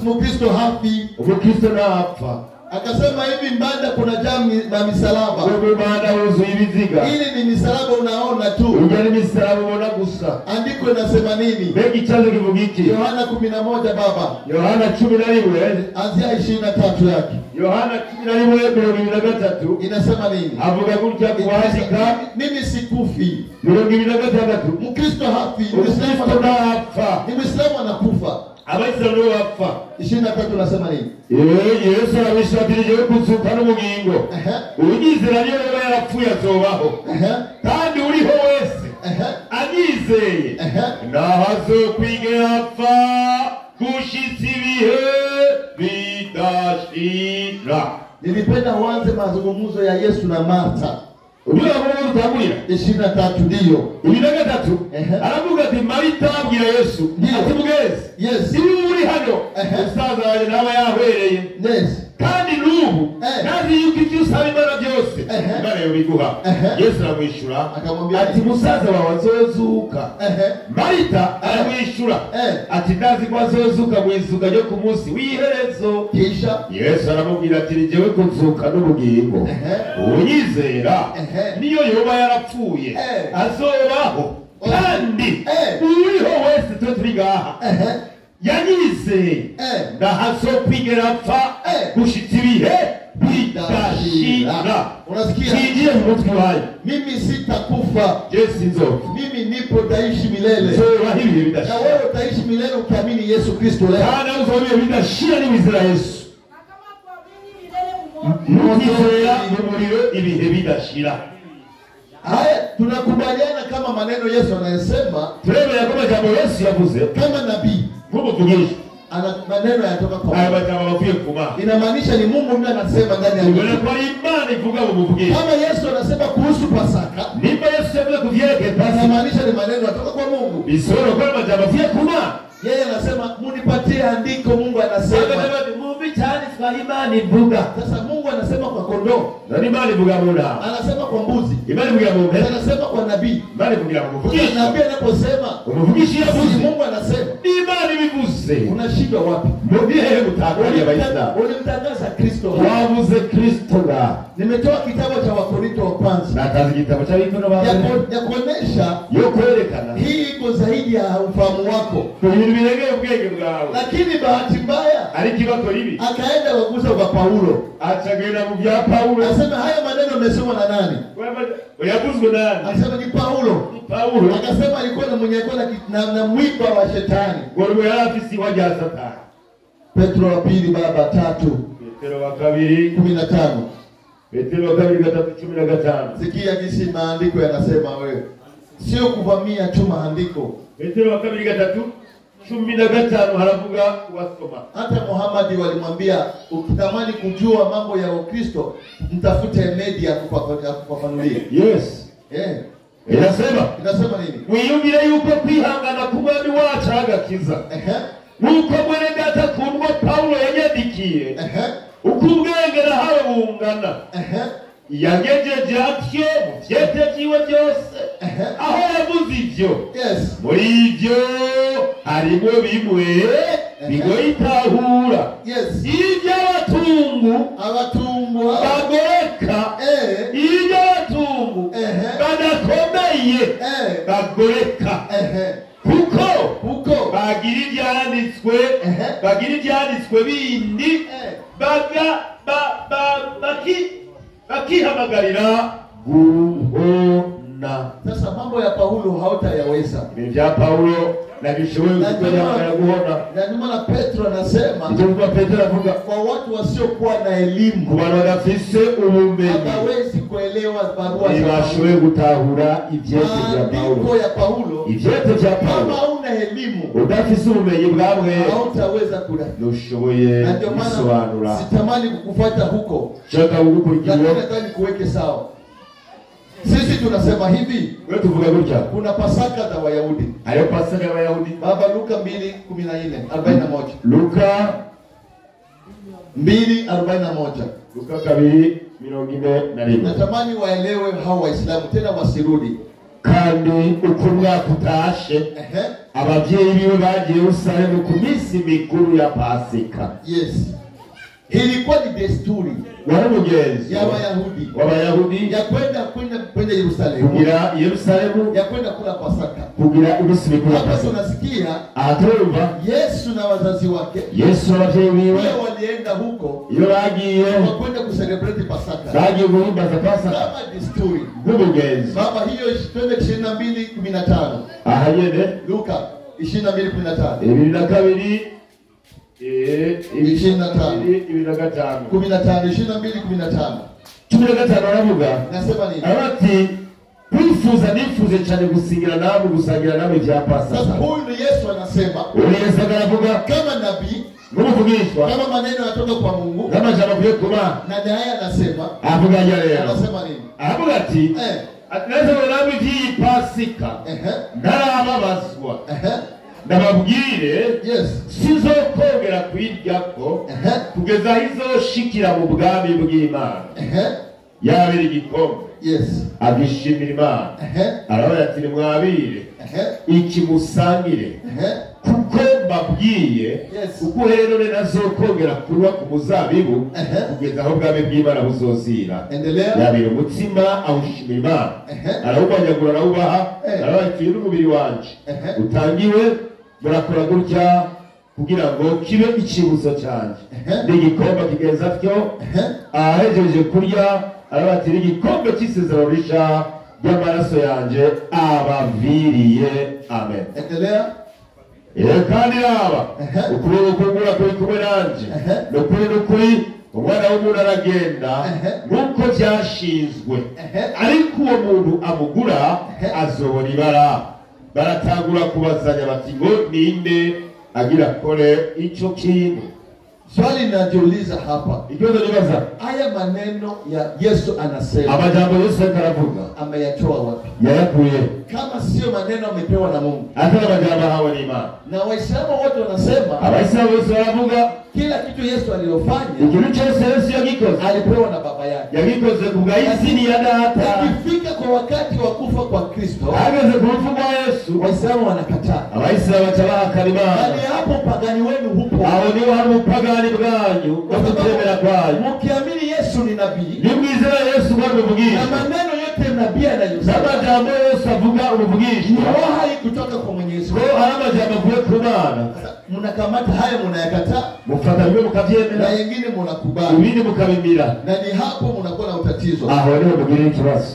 Mkristo hafi. Mkristo na hapfa. Akasema hivi mbanda kuna jamu na misalaba. Wewe mbanda uzu ibiziga. Ili ni misalaba unaona tu. Ujani misalaba unaona gusa. Andiko inasema nini? Beki chanzo kivugiki. Yohana 11 baba. Yohana 11 anzia 23 yake. Yohana 11:23 inasema nini? Avuga gutya kuandika mimi sikufi. 23 Mkristo hafi. Mkristo hafa. Ni Muislamu anakufa. Abaisilamu ndio wapfa. 23 unasema nini? Yesu arabishatirije kuzuka n'ubugingo. Unyizera niyo rero yarapfuye azobaho. Kandi uriho wese anyizeye nahazo kwigera apfa gushitsa ibihe bidashira. Nilipenda uanze mazungumzo ya Yesu na Martha. Ubuye abo utagurira 23 ndio. 23 aravuga ati Marita abwira Yesu ati mugezi. Yes. Uri hano usaza waje nawe yahwereye. Yes. Kandi nubu nazi yuko ibyo usaba Imana byose Imana yobiguha. Yesu aramwishura akamwambia ati musaza wawe azozuka. Marita aramwishura ati ndazi ko azozuka mwizuka ryo ku munsi w'iherezo. Kisha Yesu aramubwira ati nijewe kuzuka n'ubugingo. Unyizera niyo yoba yarapfuye azobaho. Kandi uriho wese turi gaha yanyizeye ndahazokwigera apfa gushitsa ibihe bidashira. Unasikia? Kiingie mu mutwe wayo. Mimi sitakufa. Yesu nzoka. Mimi nipo taishi milele. So wahibi bidashira. Na wewe utaishi milele ukiamini Yesu Kristo leo. Kana uzobiye bidashira ni wizera Yesu. Mukizera mu muriro ibihe bidashira. Haya, tunakubaliana kama maneno Yesu anayesema, turemera kama jambo Yesu yavuze kama nabii nk'umuvugizi ana maneno yanatoka kwa aya majambo bavuye kuma, inamaanisha ni Mungu ndiye anasema ndani ya Biblia kwa imani ivuga mu muvugizi. Kama Yesu anasema kuhusu Pasaka, Nimba Yesu yavuze kuvyeke Pasaka, inamaanisha ni maneno yanatoka kwa Mungu. bisoro kwa majambo bavuye kuma. Yeye anasema munipatie andiko, Mungu anasema. Mumbi cyane twa imani ivuga. Sasa Mungu anasema kwa kondoo. Na imani ivuga muna. Anasema kwa mbuzi. Imani ivuga mu mpesa. Anasema kwa nabii. Imani ivuga mu muvugizi. Nabii anaposema, umuvugizi yavuze Mungu anasema. Imani bivuze. Unashindwa wapi? Mubihe mutakaje abayisilamu. Ulimtangaza Kristo. Wavuze Kristo ga. Nimetoa kitabu cha Wakorinto wa kwanza. Natazi kitabu cha Wakorinto wa kwanza. Ya kuonesha yo kwerekana. Hii iko zaidi ya ufahamu wako. Ibintu biregeye ubwenge bwawe. Lakini bahati mbaya ari kibato ribi. Akaenda wagusa kwa Paulo. Achagenda mu bya Paulo. Anasema haya maneno yamesomwa na nani? Yavuzwe nani? Anasema ni Paulo. Paulo. Akasema alikuwa na mwenye na mwiba wa shetani. Ngoro yarafisi waja Satani. Petro wa pili baba 3. Petro wa kabiri 15. Petro wa kabiri 3:15. Sikia jinsi maandiko yanasema wewe. Sio kuvamia tu maandiko. Petro wa kabiri 3:15 haravuga wasoma. Hata Muhammad walimwambia ukitamani kujua mambo ya Ukristo mtafute media kufafanulia. Yes. Inasema nini? Wiyumvire yuko kwihangana kumwami wacu agakiza. Nuko mwene data kundwa Paulo yanyadikiye. Uko ubwenge nahawe bungana. Yagejeje atyo mu vyete vyiwe byose. Aho yavuze ivyo. Muri ivyo harimo bimwe bigoye itahura. Ivyo abatungu bagoreka. Ivyo abatungu badakomeye bagoreka. Kuko bagira ibyanditswe bindi bakihamagarira guhona. Sasa mambo ya Paulo hautayaweza. Ibintu bya Paulo nabishoboye kugira guhona. Na ndio maana Petro anasema, ndio Petro avuga kwa watu wasiokuwa na elimu, ku bantu badafise ubumenyi, hawezi kuelewa barua za bashoboye gutahura ivyete bya Paulo. Ya Paulo, ivyete bya Paulo, kama una elimu, udafise ubumenyi bwabwe, hautaweza kula. Nushoboye kusobanura. Sitamani kukufuata huko. Chaka huko nataka nikuweke sawa. Sisi tunasema hivi, wewe tuvuga gutya. Kuna Pasaka za Wayahudi. Ayo Pasaka ya Wayahudi. Baba Luka 2:41. Luka 2:41. Luka 2:41. Natamani waelewe hao Waislamu tena wasirudi. Kandi uko mwaka utashe, abavyeyi biwe bagiye Yerusalemu ku minsi mikuru ya Pasika. Yes. Ilikuwa ni desturi wanamugenzi ya Wayahudi ya kwenda Yerusalemu, kugira Yerusalemu, ya kwenda kula Pasaka, kugira iminsi mikuru ya Pasaka. Tunasikia atumva Yesu na wazazi wake, Yesu n'abavyeyi biwe walienda huko, iyo bagiye kwenda kucelebrate Pasaka, bagiye guhimbaza Pasaka kama desturi nk'umugenzi. Baba, hiyo 22:15 aha nyene Luka 22:15 22:15 aravuga, nasema nini? Arati nifuze cyane gusingira namwe, gusangira namwe bya Pasaka. Sasa huyu ni Yesu anasema, Yesu aravuga kama nabii, n'umuvugishwa, kama maneno yanatoka kwa Mungu, kama jambo byo kuba, na naye anasema, avuga rero, anasema nini? Avuga ati atneza namwe by'iyi Pasika ndarababazwa, ndababwire sizokongera kwiryako kugeza aho izoshikira mu bwami bw'Imana. Yabira igikombe, agishimira Imana, aravuga ati mwabire iki musangire, kuko mbabwiye uko Herode nazokongera kuba ku muzabibu kugeza aho ubwami bw'Imana buzozira. Yabira umutsima awushimira Imana, arawumanyagura, arawubaha, aravuga ati n'umubiri wanje utangiwe, murakora gutya kugira ngo kibe ikibuzo cyanje. N'igikombe kigenza atyo, ahejeje kurya aravuga ati n'igikombe cy'isezerano risha ry'amaraso yanje abaviriye. Amen. Kandi aba ukuboko kugura kuri kumwe nanje, n'ukuri umwana w'umuntu aragenda nk'uko byashinzwe, ariko uwo muntu amugura azobona ibara. Baratangura kubazanya bati ngo ninde agira kore icyo kintu. Swali najiuliza hapa, ikibazo nibaza, haya maneno ya Yesu anasema, amajambo Yesu aravuga ameyatoa wapi? Yayakuye. Kama sio maneno amepewa na Mungu. Hata majambo hawa ni imani. Na Waislamu wote wanasema, Abaislamu Yesu aravuga kila kitu Yesu aliyofanya, ikintu cyose Yesu yagikoze alipewa na baba yake. yagikoze kubwa izini ya data. Ikifika kwa wakati wa kufa kwa Kristo, hageze ku rupfu rwa Yesu, Waislamu wanakataa. Abayisilamu batabahakana Imana. Yaani hapo pagani wenu hupo. Aho niho hari upagani bwanyu no kutemera kwayo. Mukiamini Yesu ni nabii, nimwizera Yesu bamuvugisha, na maneno yote nabii anayosema, n'amajambo Yesu avuga umuvugisha, ni wahi kutoka kwa Mwenyezi Mungu. ko ari amajambo avuye ku Mana. Mnakamata haya mnayakataa, mufata bimwe na mukabyemera, yengine mnakubali, ibindi mukabimira, na ni hapo mnakuwa na utatizo. aho niho mugirira ikibazo.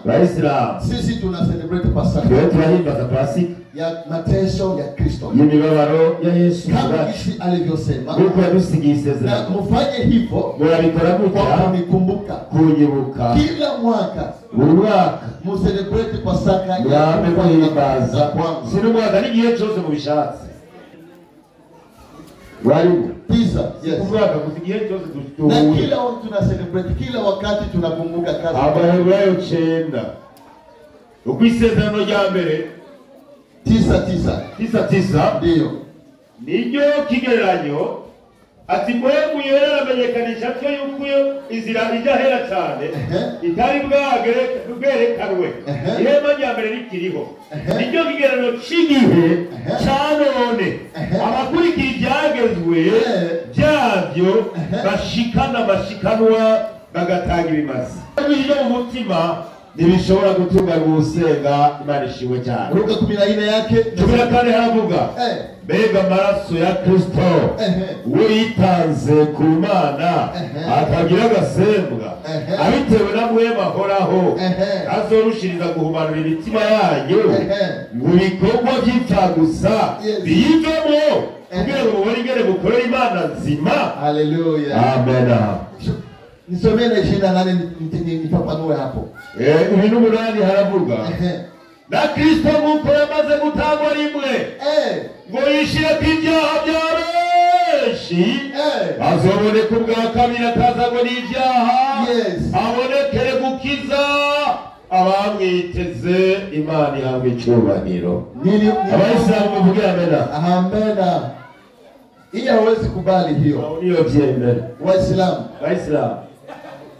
Waislamu sisi tuna celebrate Pasaka, twe turahimbaza Pasika ya mateso ya Kristo, y'imibabaro ya Yesu kama Yesu alivyosema, kuko yadusigiye na isezerano. mufanye hivyo murabikora kwa gutya kunikumbuka. kunyibuka. Kila mwaka buri mwaka mucelebrate Pasaka ya mwame muhimbaza, kwangu. sinumwaga n'igihe cyose mubishatse. Walimu Tisa, yes. umwaka gusa igihe cyose Na dutuye. kila wakati tuna celebrate, kila wakati tunakumbuka kazi. Abaheburayo 9 uko isezerano rya mbere 9:9 ndio niryo kigereranyo ati mwebwe yaramenyekanisha cyo yuko inzira ijya hera cyane itari bwerekanwe, ihema rya mbere rikiriho. niryo kigereranyo cy'igihe cya none, abakurikira ibyagezwe byabyo bashikana amashikanwa bagatanga ibimazi. Ibyo mu mutima ntibishobora gutunganya ubusenga. Imana ishimwe cyane. Luka 14 yake 14 haravuga mbega amaraso ya Kristo we yitanze ku Mana akagira agasembwa, abitewe na mwema ahoraho azorushiriza guhumanura imitima yanyu mu bikorwa by'ipfa gusa biyivemo, kugira ngo mubone ingene mukorera Imana nzima. Haleluya, amen. Nisomee na 28 nifafanue hapo. Ibintu 8 haravuga na Kristo nk'uko yamaze gutangwa rimwe ngo yishire ku ibyaha bya benshi, azoboneka ubwa kabiri atazanywe n'ibyaha, abonekere gukiza abamwiteze. Imana ihabwe icyubahiro. Abayisilamu muvuge amena. Amena. Iyo hawezi kubali hiyo. Niyo byemera. Waislamu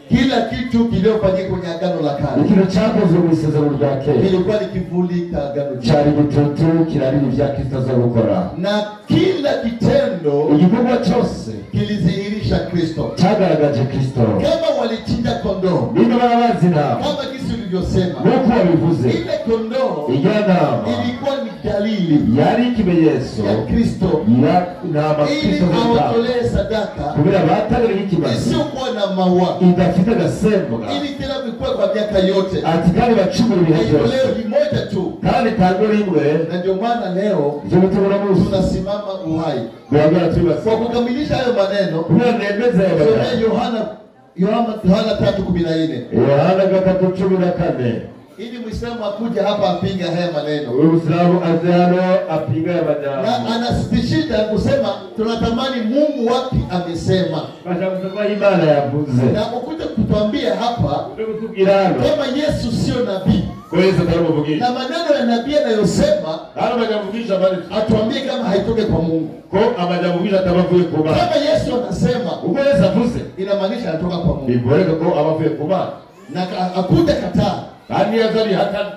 kila kitu kiliyofanyika kwenye agano la kale, ikintu cyakozwe mu isezerano rya kera, kilikuwa ni kivuli ka agano jipya, cyari gitutu kirarira ibya Kristo aza gukora, na kila kitendo igikorwa cyose kilidhihirisha Kristo, cyagaragaje Kristo. Kama walichinja kondoo, niba barabazi intama, kama jinsi ulivyosema, nk'uko wabivuze, ile kondoo ilikuwa ni dalili yari ikimenyetso ya Kristo, ya intama Kristo aotolee sadaka kubera batagara ikimazi isiyokuwa na maua, idafite agasembwa, ili tena vikue kwa miaka yote, ati kandi bacumura ibihe byose, leo ni moja tu, kandi tango rimwe. Na ndio maana leo tunasimama uhai kwa kukamilisha hayo maneno. Yohana 3:14. Yohana 3:14. Ili Muislamu akuja hapa apinga haya maneno. Muislamu azano apinga ya maneno. Na anasisitiza kusema tunatamani Mungu wapi amesema. Basha kusema Imana yavuze. Na ukuja kutuambia hapa kama Yesu sio nabii. Na maneno ya nabii anayosema atuambie kama haitoke kwa Mungu. Kama Yesu anasema inamaanisha anatoka kwa Mungu. Na akuja kataa.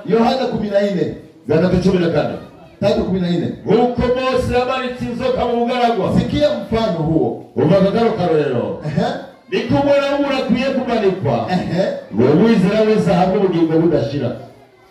Yohana 14. 3:14. Uko Mose amanitse inzoka mu bugaragwa. Sikia mfano huo. Umagagaro karorero. Nikumwera murakwiye kumanikwa. Mwizera wese ahabwe ubugingo budashira.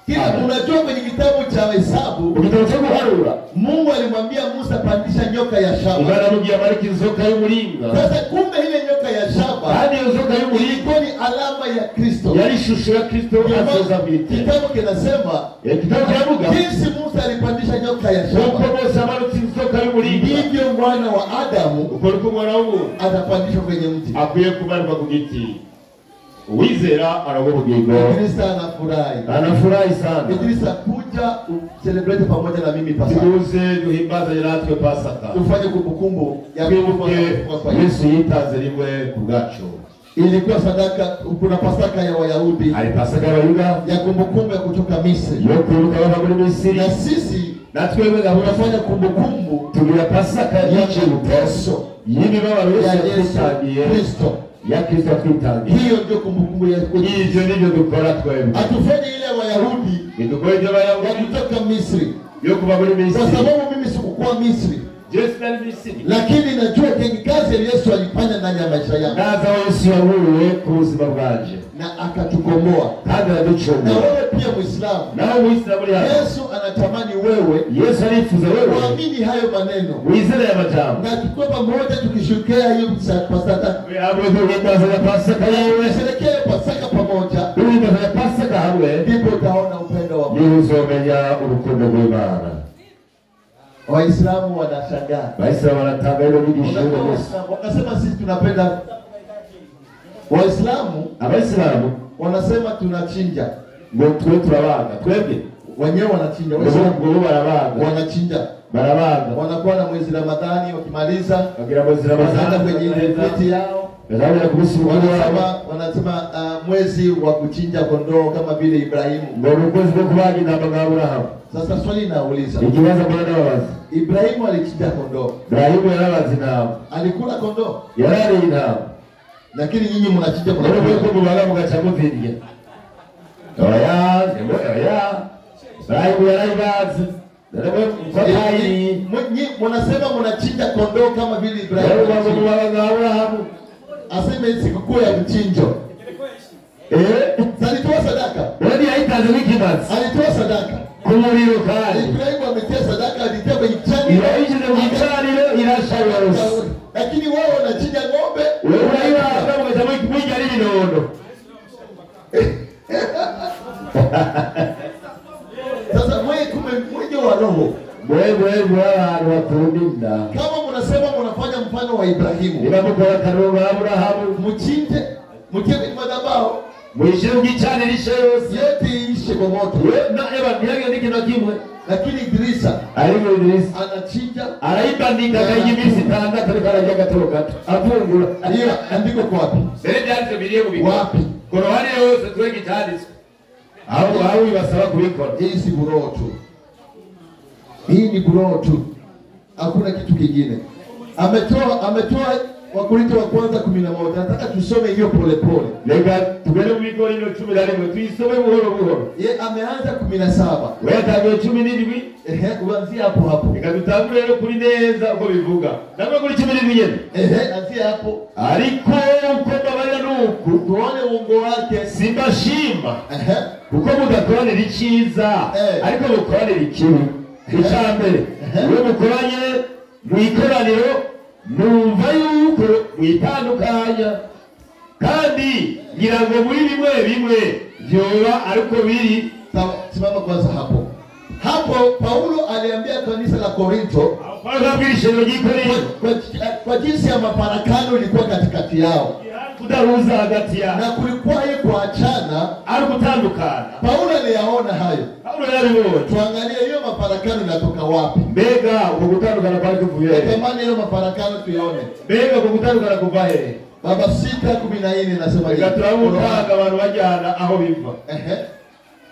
Kila unajua kwenye kitabu cha Hesabu, kitabu cha kuharura, Mungu alimwambia Musa pandisha nyoka ya shaba. Imana mugiye amarika inzoka y'umuringa. Sasa kumbe ile nyoka ya shaba hadi inzoka y'umuringa ni alama ya Kristo. Yari shusho ya Kristo azoza mwite. Kitabu kinasema, kitabu kinavuga jinsi Musa alipandisha nyoka ya shamba, uko Mose amanutse inzoka y'umuringa, ndivyo mwana wa Adamu uko uko mwana w'umuntu atapandishwa kwenye mti. Akwiye kumanikwa ku giti. Uwizera arago bugingo. Idrisa anafurahi. Anafurahi sana. Idrisa, kuja celebrate pamoja na mimi Pasaka. Tuze duhimbaza natwe Pasaka. Tufanye kumbukumbu ya kwa Yesu yitanze rimwe ku bwacu. Ilikuwa sadaka, kuna Pasaka ya Wayahudi. Ali Pasaka ya Wayuda ya kumbukumbu ya kutoka Misri. Yo kuruka bava muri Misri. Na sisi natwe tunafanya kumbukumbu tugira Pasaka y'Yesu. Yini baba Yesu Kristo. Ya Kristo twitangiye. Hiyo ndio kumbukumbu ya hivyo ndivyo dukora twebwe. Atufanye ile Wayahudi. Ndukore ile Wayahudi kutoka Misri. Yo kuva muri Misri. Kwa sababu mimi sikukuwa Misri. Yesu ndani Misri. Lakini najua kazi Yesu alifanya ndani ya maisha yangu. Kaza Yesu yahuye ku buzima bwanje. Na akatukomboa. Kandi aduchomba. Na wewe pia Muislamu. Na wewe Muislamu yako. Yesu anatamani wewe. Yesu alifuza wewe. Uamini hayo maneno. Uizele ya majambo. Na tukue pamoja tukishukia hiyo Pasaka. Wewe tungeanza na Pasaka wewe. Sherekea Pasaka pamoja. Tungeanza na Pasaka hawe. Ndipo utaona upendo wa Mungu. Uzomenya urukundo rw'Imana. Waislamu wanashangaa. Waislamu wanatanga hilo bidii shule. Wanasema sisi tunapenda. Waislamu wanasema tunachinja. Mwe turabaga. Twebwe wenyewe wanachinja. Waislamu barabaga. Wanachinja. Barabaga. Wanakuwa na mwezi Ramadhani, wakimaliza wagira mwezi Ramadhani kwenye internet yao. Wanasema mwezi wa kuchinja kondoo kama vile Ibrahimu. Ndio mwezi wa kubaga na Abrahamu. Sasa swali nauliza. Ikiwaza bwana wazi. Ibrahimu alichinja kondoo. Ibrahimu yarabazi na alikula kondoo. Yarari na. Lakini nyinyi mnachinja kondoo. Wewe uko kubaga mkachamuzidia. Oya, Ibrahimu yarabazi. Mnasema mnachinja kondoo kama vile Ibrahimu. Aseme sikukuu ya mchinjo. Alitoa sadaka. Wadi haitaze wiki basi. Alitoa sadaka. Kumuliro kali. Ibrahimu ametia sadaka, alitia kwenye chani. Ile inashauri. Lakini wao wanachinja ng'ombe. Wewe kama umesema wiki moja lini naondo. Sasa mwenye wa roho. Wewe wakundinda. Kama mnasema mnafanya mfano wa Ibrahimu. Nimekora karoga Abrahamu. Mchinte madhabahu. Mwisho gichane lishe yote ishe kwa moto. Na eba niage ndiki na kimwe. Lakini Idrisa anachinja. Araibandika kayimisi tanga tulikaraja gatoka. Afungura. Hiyo andiko kwa wapi? Sasa ndio biliye kubiko. Wapi? Korowani yose twegi tadi. Au ibasaba kubikora. Hii si buroho tu. Hii ni buroho tu. Hakuna kitu kingine. Ametoa Wakorintho wa kwanza 11. Nataka tusome hiyo pole pole. Lega tugende mu hilo 11 tuisome buhoro buhoro. Yeye ameanza 17. Wewe tagiye 17. Uanzie hapo. Ikadutangura rero kuri neza uko bivuga. Namwe kuri 17 nyene. Anzia hapo. Ariko uko babarira nuko tuone uongo wake simbashima. Uko mudakorana iciza ariko mukorana ikibi. Icambere. Wewe mukoranye mwikoraniro numva yuko mwitandukanya kandi ngira ngo muri bimwe vyoba ariko biri. Simama kwanza hapo Paulo aliambia kanisa la Korintho kwa jinsi ya mafarakano ilikuwa katikati yao, kudaruza hagati yao, na kulikuwa yeye kuachana au kutandukana. Paulo aliyaona hayo. Paulo yaliona. Tuangalie hiyo mafarakano inatoka wapi. Mbega kukutandukana pale kuvuye. Natamani hiyo mafarakano tuione. Mbega kukutandukana kuvahe. Baba 6:14 nasema hivi. Gaturamuka abantu bajyana aho biva.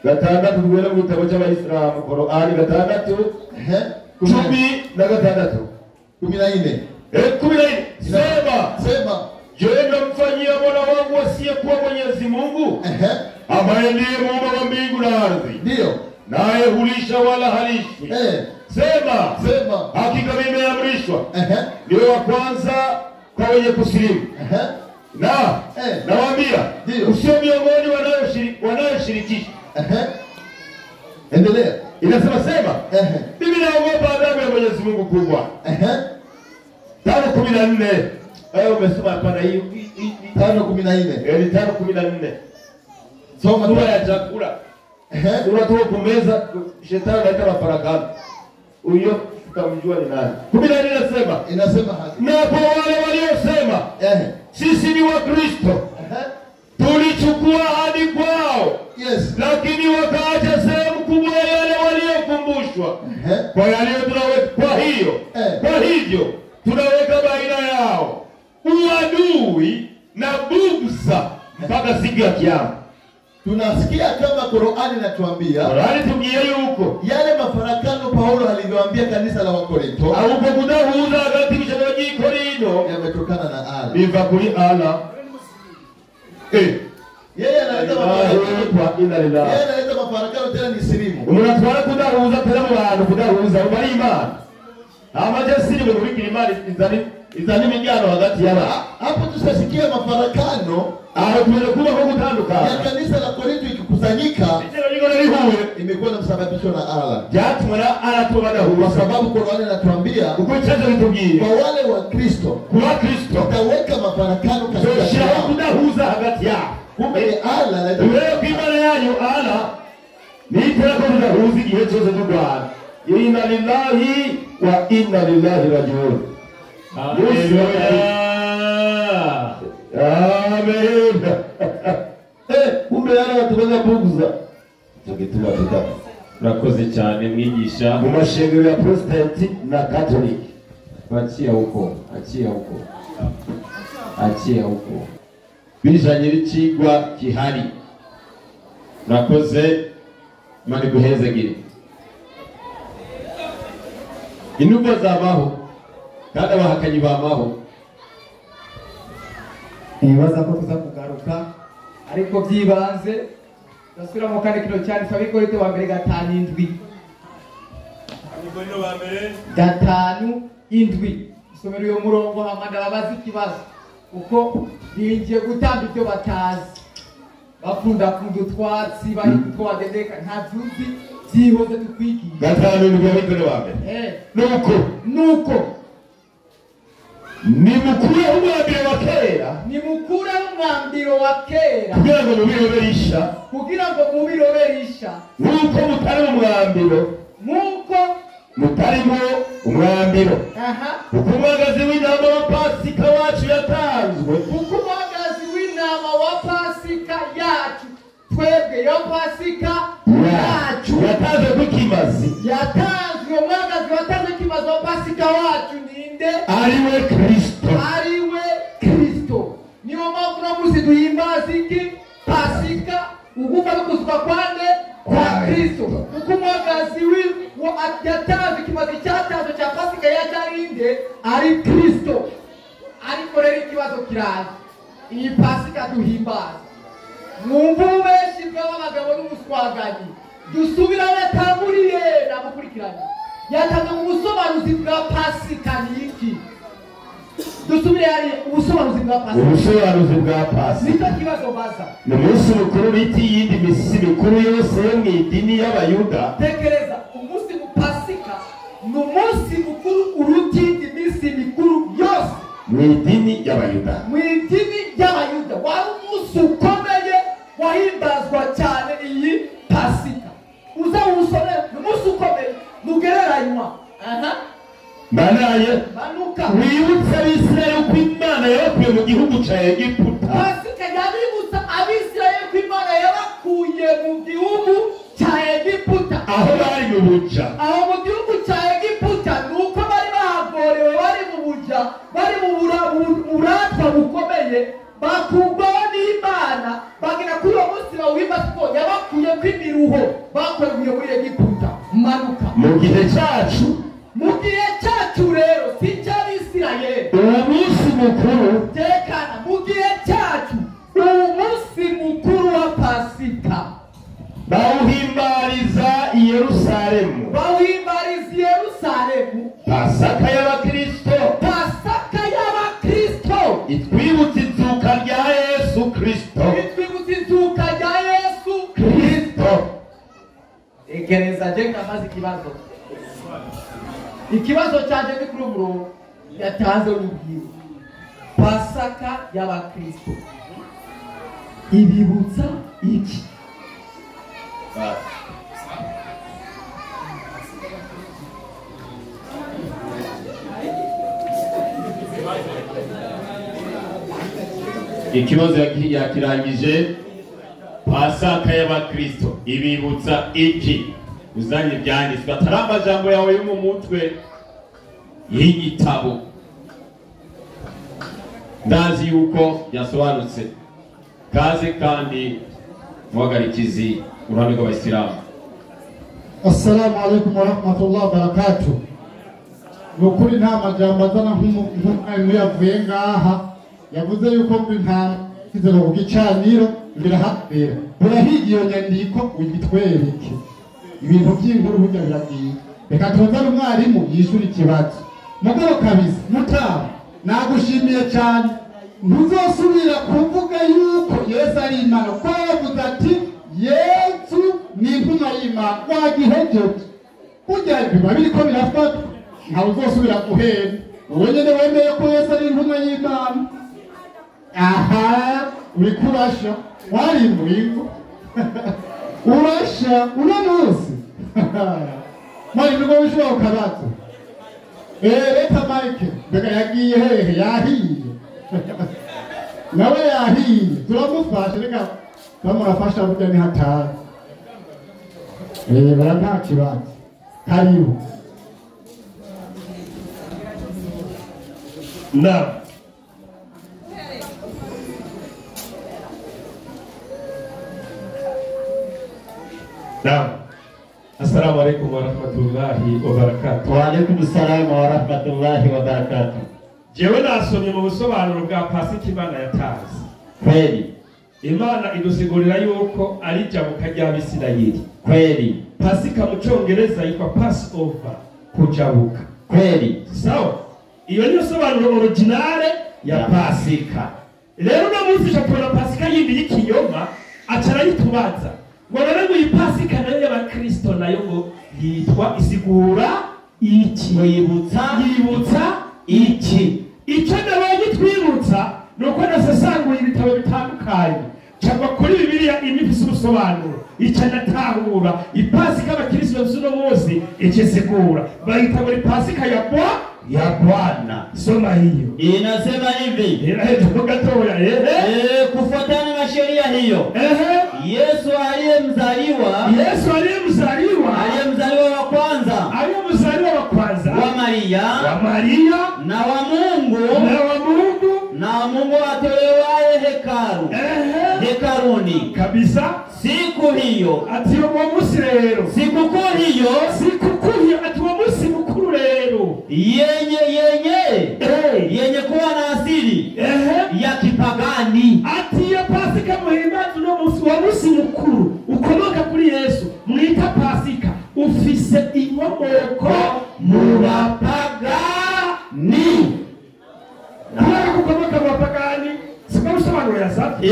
Gatandatu tugwele mu gitabo cy'Abayisilamu Qur'ani gatandatu 16 14 sema je, namfanyia Mola wangu asiyekuwa Mwenyezi Mungu ambaye ndiye muumba wa mbingu na ardhi, ndio naye hulisha wala halishwi. Sema hakika mimi nimeamrishwa ndio wa kwanza kwa wenye kusilimu. Nawaambia usio miongoni wanayoshirikisha. Endelea. Inasema mimi naogopa adhabu ya Mwenyezi Mungu kubwa. 14. Umesoma hapana, hii 5:14. Ni 5:14. Soma Sura ya chakula. Sura tu kumeza shetani anaita mafarakano. Huyo tutamjua ni nani. 14 inasema haki. Na kwa wale waliosema sisi ni wa Kristo tulichukua hadi kwao, Yes. lakini wakaacha sehemu kubwa ya yale waliokumbushwa. Kwa yale tunaweka, kwa hivyo tunaweka baina yao uadui na bugza mpaka siku ya kiyama. Tunasikia kama Qur'ani inatuambia tugiye yuko yale mafarakano Paulo alivyoambia kanisa la Wakorinto au kudahuza hagati y'Abakorinto Korinto yametokana na ala. biva kuri ala. Yeye analeta mafarakano. Yeye analeta mafarakano tena ni sirimu. Unatwara kudahuza tena mu bantu kudahuza bari Imana. Amajasiri mu buri Imana izani mijyano hagati y'aba. Hapo tusasikia mafarakano aho tumekuwa kwa gutandukana. Ya kanisa la Korinto ikikusanyika imekuwa na msababisho na ala. Jatumara aratobada huwa Kwa sababu Qur'ani inatuambia uko chazo litubwiye kwa wale wa Kristo, kwa Kristo taweka mafarakano katika yao kudahuza hagati yao. Kumbe ala na wewe kwimana yanyu ala ni tera ko kudahuza igihe cyose cy'Rwanda. Inna lillahi wa inna ilaihi rajiun. Amen. Kumbe yana tubaza buguza. Tugituma tuta. Murakoze cyane mwigisha. Mu mashengero ya Protestant na Catholic. Achia huko. Bijanye n'ikigwa kihari. Murakoze Imana iguhezagire. Intumwa zabaho kandi abahakanyi bamaho. Nibaza ko tuza kugaruka ariko byibanze dasura mu kane kino cyane Abakorinto wa mbere 5:7. Abakorinto wa mbere 5:7. Isomero yo murongo hamagara abazi ikibazo uko bingiye gutamba ibyo batazi bakunda kudutwatsi bari kutwadendeka nta byuzi byihoze tukwigiye 5:7 Abakorinto wa mbere. Nuko nimukure umwambiro wa kera. Nimukure umwambiro wa kera kugira ngo mubiroberisha. Nuko mutari umwambiro. Mutarimo umwambiro. Kuko umwagazi w'intama wa Pasika wacu yatanzwe. Twebwe yo Pasika yacu yatanzwe kukimazi. Yatanzwe umwagazi watanzwe kimazi wa Pasika wacu ninde? Ariwe Kristo. Niyo mpamvu no musi duhimbaza iki? Pasika, ugufa no kuzuka kwande kwa Kristo. Kuko umwagazi yatanzwe kimazi cyatanzwe cya Pasika yatarinde ari Kristo. Ariko rero ikibazo kiraza. Iyi Pasika duhimbaza mwumva ubeshi bw'abagabo n'umuswagani dusubira batanguriye namukurikiranye yatanze mu busobanuzi bwa Pasika niki dusubire hari ubusobanuzi bwa Pasika nicyo kibazo baza ni umunsi mukuru biti yindi misi mikuru yose yo mu idini y'Abayuda. Tekereza umunsi mu Pasika ni umunsi mukuru uruti iminsi mikuru yose mu idini y'Abayuda. Wari umunsi ukomeye wahimbazwa cyane iyi Pasika. Uzawusome umunsi ukomeye nugereranywa. Manuka wibutse Abisirayeli uko Imana yabakuye mu gihugu cya Egiputa. Pasika yabibutsa Abisirayeli ko Imana yabakuye mu gihugu cya Egiputa. Aho bari mu buja. Aho mu gihugu cya Egiputa nuko bari bahagorewe, bari mu buja, bari mu buratwa bukomeye. Bakugwaho n'Imana bagera kuri uwo munsi bawimbaza ko yabakuye kw'imiruho bakorewe muri Egiputa. Manuka mu gihe cyacu rero si cy'Abisirayeli uwo munsi mukuru tekana mu gihe cyacu uwo munsi mukuru wa Pasika bawuhimbariza i Yerusalemu. Pasaka y'Abakristo. Itwibutsa izuka rya Yesu Kristo. Egereza jenga mazi ikibazo cyaje ni kuri murongo yatanze urubwiro pasaka y'abakristo ibibutsa iki? ikibazo yakirangije. Pasaka y'abakristo ibibutsa iki? Uzanye ibyanditswe atari amajambo yawe yo mu mutwe y'igitabo. Ndazi yuko yasobanutse. Kaze kandi muhagarikizi uruhande rw'Abayisilamu. Assalamu alaikum wa rahmatullahi wa barakatuh. Nukuri nta majambo azana nk'umwarimu yavuye ngaha yavuze yuko nta kize ku gicaniro birahabera burahigiye iyo nyandiko uyitwereke ibintu by'inkuru burya biragiye. Reka tuzane umwarimu yishura ikibazo. Mugabo kabisa mutaba nagushimiye cyane, ntuzosubira kuvuga yuko Yesu ari Imana ko yavuze ati Yesu ni intumwa y'Imana. Wagihejeje burya biba biriko birafatwa, ntawe uzosubira guhera. Wowe nyene wemeye ko Yesu ari intumwa y'Imana. Aha uri kurasha wari imbwingo urasha uno munsi mwari nubwo bishobora ukabaza leta Mike mbega yagiye hehe? Yahiye nawe yahiye, turamufashe. Reka bamurafasha burya ni hatari. Bara nta kibazo. Karibu. Naam. Naam. Assalamu alaikum wa rahmatullahi wa barakatuh. Wa alaikum assalam wa rahmatullahi wa barakatuh. Jewe nasomye mu busobanuro bwa Pasika Imana yatanze. Kweli. Imana idusigurira yuko ari jabuka ry'Abisirayeli. Kweli. Pasika mu Cyongereza yitwa Passover, kujabuka. Kweli. Sawa. Iyo niyo sobanuro originale ya Pasika. Rero no munsi shakora Pasika yindi y'ikinyoma acara yitubaza. Ngo rero iyi Pasika nayo y'Abakristo nayo ngo yitwa isigura iki? Yibutsa iki? Icyo nabonye twibutsa nuko nasesanguye ibitabo bitandukanye cyangwa kuri Bibiliya imifise ubusobanuro. Icyo natahura ipasika Abakristo b'uno munsi ikisigura bayita muri Pasika ya Bwana. Soma hiyo. Inasema hivi. Kufuatana na sheria hiyo. Yesu aliyemzaliwa wa kwanza wa Maria na wa Mungu atolewaye hekaruni kabisa. Siku hiyo ati uwo munsi rero, sikukuu hiyo ati uwo munsi mukuru rero yenye kuwa na asili ya kipagani. Ati ya Pasika muhimbaza uno munsi wa munsi mukuru ukomoka kuri Yesu mwita Pasika ufise inkomoko mu bapagani. Ntabwo kukomoka mu bapagani siko bisobanuro yasabye.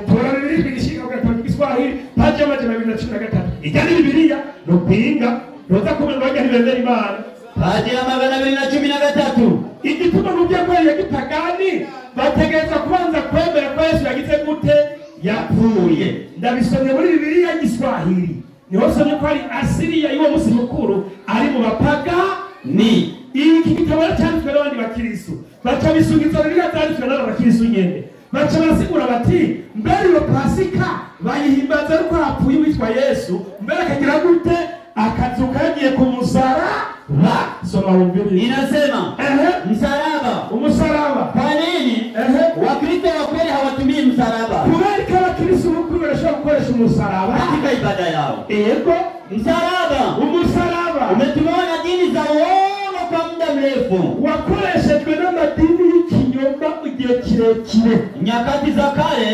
Tora Bibiliya igishika ugatanga Igiswahili paje amajana 213. Ijyana Bibiliya no pinga noza kumenya bajya ntibemera Imana. Paje ya 213. Igituma mu by'akweli ya gipagani bategereza kubanza kwemera ko Yesu yagize gute yapfuye. Ndabisomye muri Bibiliya y'Igiswahili. Niho somye ko ari asili ya y'uwo munsi mukuru ari mu bapagani. Iki gitabo cyanditswe n'abandi bakristo baca bisungiza Bibiliya cyanditswe n'abakristo nyene baca basigura bati mbere iyo Pasika bayihimbaza ariko hapfuye witwa Yesu mbere akagira gute akazuka yagiye ku musaraba. Soma Bibiliya inasema umusaraba. Kwa nini Wakristo wa kweli hawatumii msalaba? Kubera ko Abakristo b'ukuri barashobora gukoresha umusaraba katika ibada yao. Umusaraba umetumiwa na dini za uongo kwa muda mrefu, wakoreshejwe n'amadini y'ikinyoma igihe kirekire. Nyakati za kale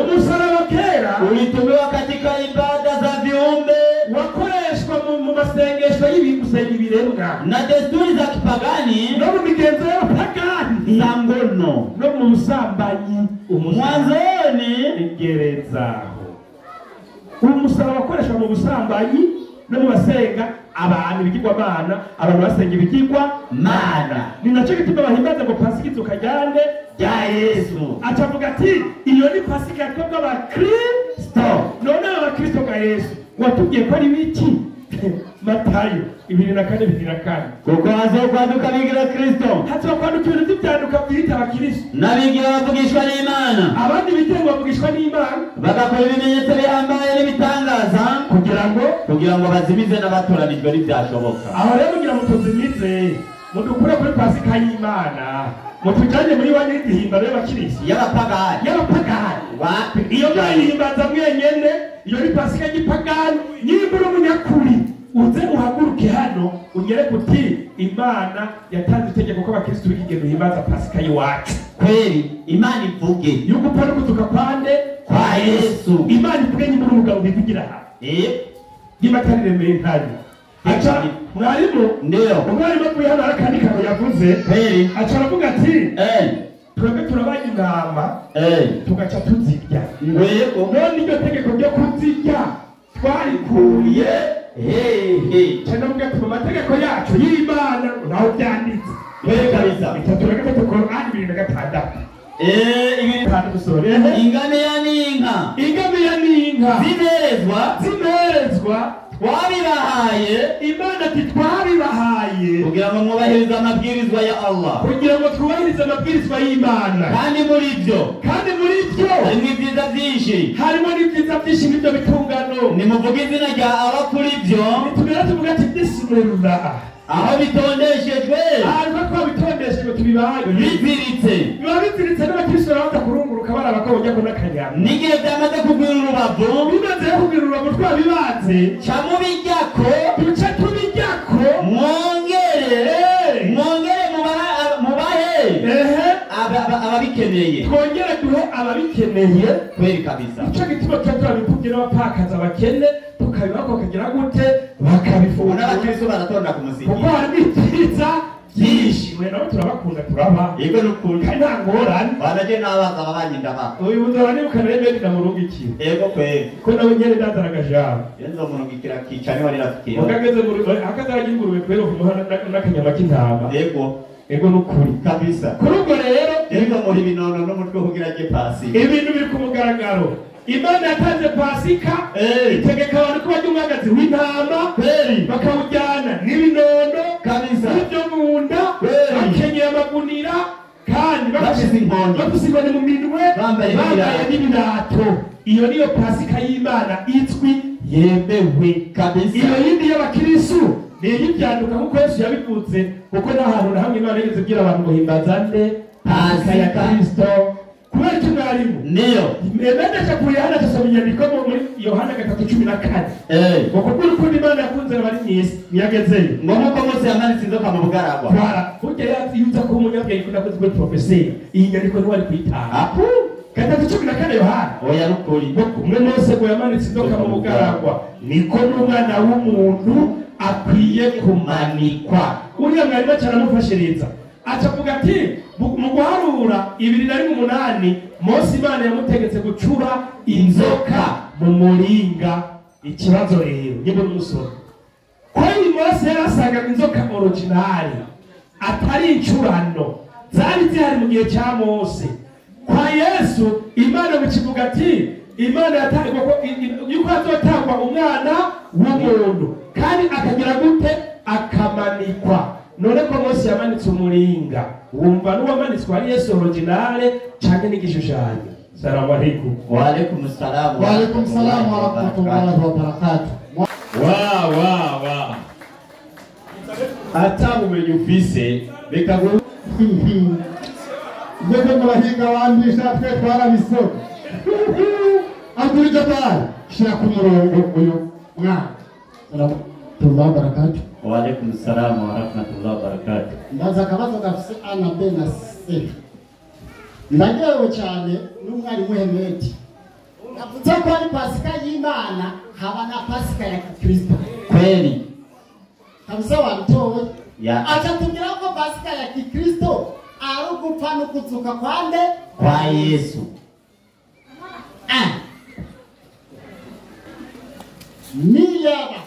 umusaraba kera ulitumiwa katika ibada za viumbe, wakoreshwa mu masengesho y'ibigusenga ibiremwa na desturi za kipagani no mu migenzo y'abapagani za ngono no mu busambanyi. Mwanzoni igerezaho umusaraba wakoreshwa mu busambanyi no mu basenga abantu ibigirwamana, abantu basenga ibigirwamana. Ni nacyo gituma bahimbaza ngo pasika izuka ryande rya Yesu. Acavuga ati iyo ni pasika ya twebwe abakristo. None abakristo ga Yesu watubwiye ko ari biki? Matayo 24:24. Kuko hazokwaduka abigira Kristo, hazokwaduka ibintu by'ibyaduka byita abakristo, n'abigira bavugishwa n'Imana, abandi bigira bavugishwa n'Imana, bagakora ibimenyetso bihambaye n'ibitangaza kugira ngo bazimize n'abatoranijwe n'ibyashoboka. Aho rero kugira ngo tuzimize mudukure kuri pasika y'Imana, mutujanye muri wa n'igihimba y'abakristo y'abapagani. Iyo mwayihimbaza mwenyene, iyo ni pasika y'ipagani. Niba uri umunyakuri uze uhaguruke hano unyereke uti Imana yatanze itegeko ko abakristo b'ikigendo uhimbaza pasika y'iwacu. Kweli Imana ivuge yuko upfa no kuzuka kwande kwa Yesu. Imana ivuge nyuma n'umugabo bivugira aha yimatanire ntari. Acha mwarimu ndio umwarimu kuyana arakandika ngo yavuze kweli. Acha aravuga ati twebwe turabaye intama tugaca tuzirya. Yego none iryo tegeko ryo kuzirya twarikuye cyane muga ku mategeko yacu y'Imana naho byanditse. Kabisa 3 Korani 26. Ingamiya n'inka zimerezwa twabibahaye. Imana ati twabibahaye kugira ngo mwubahirize amabwirizwa ya Allah, kugira ngo twubahirize amabwirizwa y'Imana. kandi muri byo harimo ibyiza byinshi, n'ibyo bitungano. nimuvuge izina rya Allah kuri byo, nitubera tuvuga ati bismillah. aho bitondeshejwe, ariko twabitondeshejwe tubibaye biziritse n'abakristo baraza kurunguruka baraba ko bajya kuna kanyama. n'igihe byamaze kugwira urubavu, bimaze kugwira urubavu twabibaze ca mubijyako, duce tubijyako, mwongere ababikeneye, twongere duhe ababikeneye. kweli kabisa. Ico gituma turabikubwira abapakaza abakene tukabibako kagira gute bakabifuna. n'abakristo baratonda ku musiki kuko hari ibyiza byinshi we nabo turabakunda turaba. yego n'ukuri kandi nta ngorane banaje n'abaza babanyinda ba uyu muzaba nibukana rero na murungikira. yego kweli ko nawe nyene ndataragajaba yenzo murungikira kicane wari rafikiye wakageze muri akazagira ingurube kwero kumuhana n'akanyama k'intama. Ego n'ukuri kabisa. Kuri ubwo rero yego muri binono n'umutwe kugira je pasika, ibintu biri ku mugaragaro. Imana yatanze pasika itegeka abantu ko bajya umwagazi w'intama bakawujyana n'ibinono kabisa n'ibyo mu nda, bakenyeye amagunira kandi bafise inkoni mu minwe, bambaye n'ibirato. Iyo niyo pasika y'Imana izwi yemewe kabisa. iyo yindi y'abakristo niyo ibyanduka nk'uko Yesu yabivuze, kuko nta hantu na hamwe Imana yigeze ibwira abantu guhimbaza nde pasika ya Kristo. kubera icyo mwarimu niyo mwendaje ku Yohana tusoma inyandiko muri Yohana 3:14 ngo kuko urukundo Imana yakunze abari mw'isi niyagezeyo ngo nk'uko Mose yamanitse inzoka mu bugaragwa. burya yuza ko umunyabwenge kuko nakoze kuri profeseri iyi nyandiko ntiwari kuyitanga. 3:14 Yohana oya n'ukuri umwe Mose ngo yamanitse inzoka mu bugaragwa, niko n'umwana w'umuntu akwiye kumanikwa. uriya mwarimu aramufashiriza acavuga ati mu guharura 2:8 Mose Imana yamutegetse gucura inzoka mu muringa. Ikibazo rero nyine n'umusoro ko iyi Mose yarasaga inzoka originali atari incurano zari zihari mu gihe cya Mose. Kwa Yesu Imana bikivuga ati Imana yatangwa ko yuko azotangwa umwana w'umuntu kandi akagira gute akamanikwa. none ko Mose yamanitse umuringa, wumva n'uwamanitswe ari Yesu originale canke n'igishushanyo? Salamu alaikum. Wa alaikum salam wa rahmatullahi wa barakatuh. Ata umenye ufise reka ngo Mbega murahinga wandisha twe twarabisoma. Abdul Jabbar shira ku murongo uyu mwana. Salamu wa barakatuh. Wa alaikum salam wa rahmatullahi wa barakatuh. Ndaza akabazo gafise ana B na C. Ndagewe cyane n'umwarimu Hemedi. Navuze ko ari pasika y'Imana haba na pasika ya Kristo. Kweli Kabisa wantowe. acha tubwira ko pasika ya Kristo ari ugupfa no kuzuka kwande kwa Yesu. Niyaba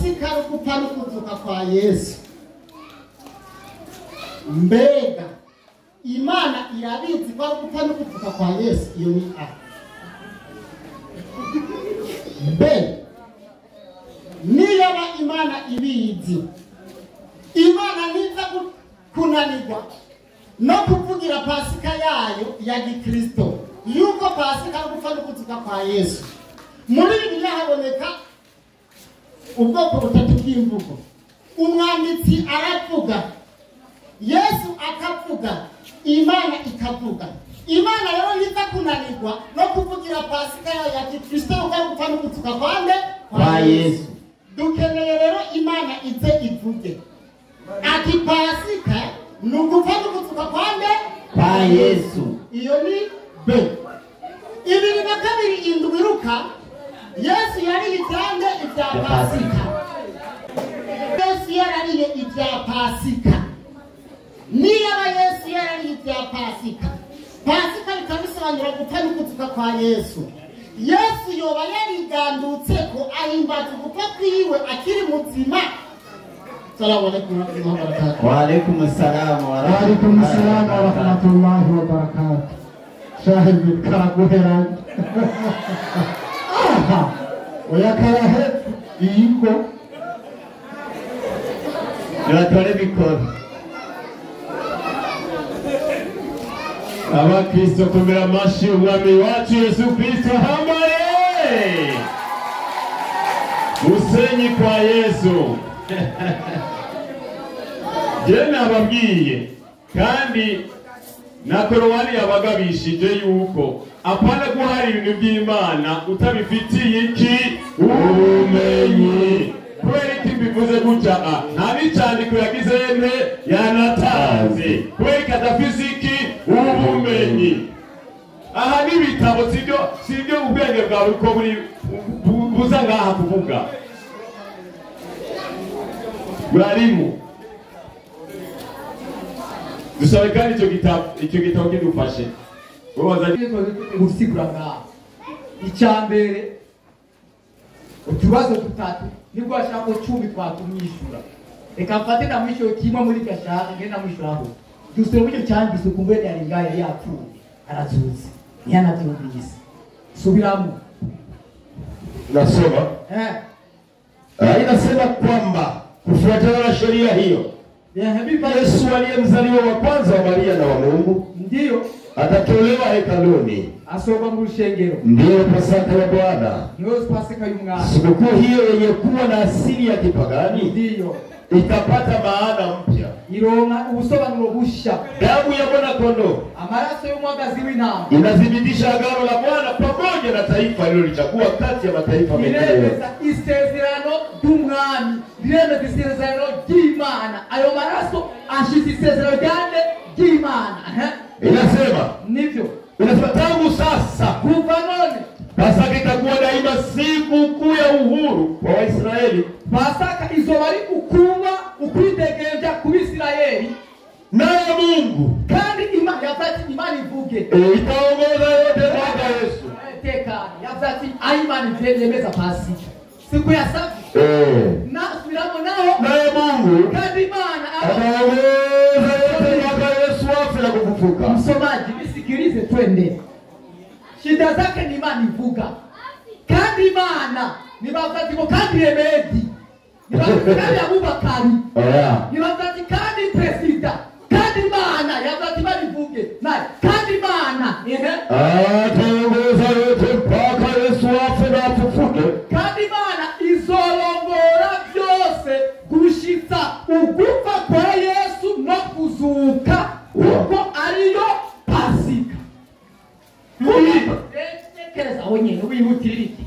pasika ari gupfa no kuzuka kwa Yesu. Mbega Imana irabizi ko ari gupfa no kuzuka kwa Yesu? Iyo ni A. B. Niyo Imana ibizi, Imana niza kunanirwa no kuvugira pasika yayo ya Gikristo yuko pasika ari gupfa no kuzuka kwa Yesu. Muri Bibiliya haboneka ubwoko butatu bw'imvugo. Umwanditsi aravuga, Yesu akavuga, Imana ikavuga. Imana rero niza kunanirwa no kuvugira pasika yayo ya Gikristo yuko ari gupfa no kuzuka kwa Yesu. Dukeneye rero Imana ize ivuge ati pasika ni ugupfa no kuzuka kwa Yesu. Iyo ni B. 22 indwi Luka, Yesu yariye ibyande ibya pasika. Yesu yarariye ibya pasika. Niba Yesu yarariye ibya pasika, pasika bikabisobanura gupfa no kuzuka kwa Yesu. Yesu yoba yarigandutse ko ahimbaza gupfa kwiwe akiri muzima. Salamu alaykum wa rahmatullahi wa barakatuh. Wa alaykum assalam wa rahmatullahi wa barakatuh. Shahid karaguhera. Aha. Oya karahe iyiko. Nibatore bikora. Abakristo kumira amashi umwami wacu Yesu Kristo hambaye. Musenyi kwa Yesu. Jena ababwiye kandi na korowani yabagabishije yuko apana guhari ibintu by'Imana utabifitiye iki ubumenyi. Kubera iki bivuze gutya? Nta n'icandiko yagize yemwe yanatanze. Kubera iki adafise iki ubumenyi? Aha n'ibitabo sibyo ubwenge bwawe uko buza ngaha kuvuga. Mwarimu, dusabe kandi icyo gitabo kidufashe. Gusigura ngaho icyambere utubazo dutatu nibwo ashaka 10 twatumwishura. Reka mfate na mwisho kimwe muri gashaka ngenda mwishuraho. Dusore mu cyo cyandise kumbere yari ngaye yapfuye arazuze. Yanabyumvise. Subiramo. Nasoma? Inasema kwamba kufuatana na sheria hiyo Yesu aliyemzaliwa wa kwanza wa Maria na wa Mungu ndio atatolewa hekaluni, asoba mu rushengero, ndio Pasaka ya Bwana. ndio Pasaka y'umwami. Sikukuu hiyo yenye kuwa na asili ya kipagani ndio itapata maana mpya, ironka ubusobanuro bushya. Damu ya mwana kondoo, amaraso y'umwagazi w'intama, inadhibitisha agano la Bwana pamoja na taifa lilolichagua kati ya mataifa mengine. Iremeza isezerano ry'umwami, iremeza isezerano ry'Imana. Ayo maraso ashize isezerano ry'Imana. Inasema nivyo, inasema tangu sasa kuva none Pasaka itakuwa daima siku kuu ya uhuru kwa Waisraeli. Pasaka izoba ari ukuba ukwidegenja ku Bisirayeli. Naye Mungu kandi Imana yafati Imana ivuge itaongoza yote mwaka Yesu. Teka yafati Imana yemeza Pasika siku ya saba. Na subiramo nao naye Mungu kandi Imana ataongoza yote mwaka Yesu afe na kufufuka. Msomaji nisikilize twende. Shida zake ni Imana ivuga. Kandi Imana ni bafati ko kandi Remedi. Ni bafati Abubakari. Ni bafati kandi Presida. Kandi Imana yafati barivuge. Na kandi Imana ataongoza yote mpaka Yesu afe na afufuke. Kandi Imana izolongora byose gushitsa ugufa kwa Yesu no kuzuka uko ariyo Pasika. Kereza wonyene wihutira iki?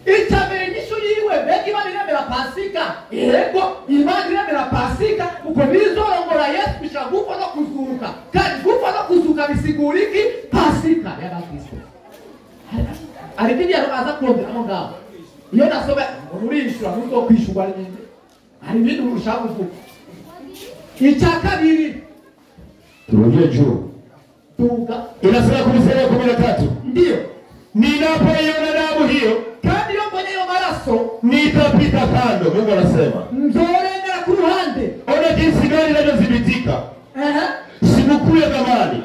Icyambere nyishuriwe begi Imana iremera Pasika. Yego Imana iremera Pasika uko nizorongora Yesu bishagufa no kuzuka. Kandi gufa no kuzuka bisigura iki? Pasika ya Kristo. Arikindi aza kurondera aho ngaho. Iyo nasoba urishura nuko kwishurwa n'indi. Hari ibintu ushaka kuvuga. Icya kabiri turuje juu. Tuga Inasema kumsema 13. Ndio. Ninapoiona damu hiyo kandi iyo mbonye yo maraso nita nitapita kando. Mungu anasema nzorengera ku ruhande. Ona jinsi gani inavyothibitika. Sikukuu ya zamani,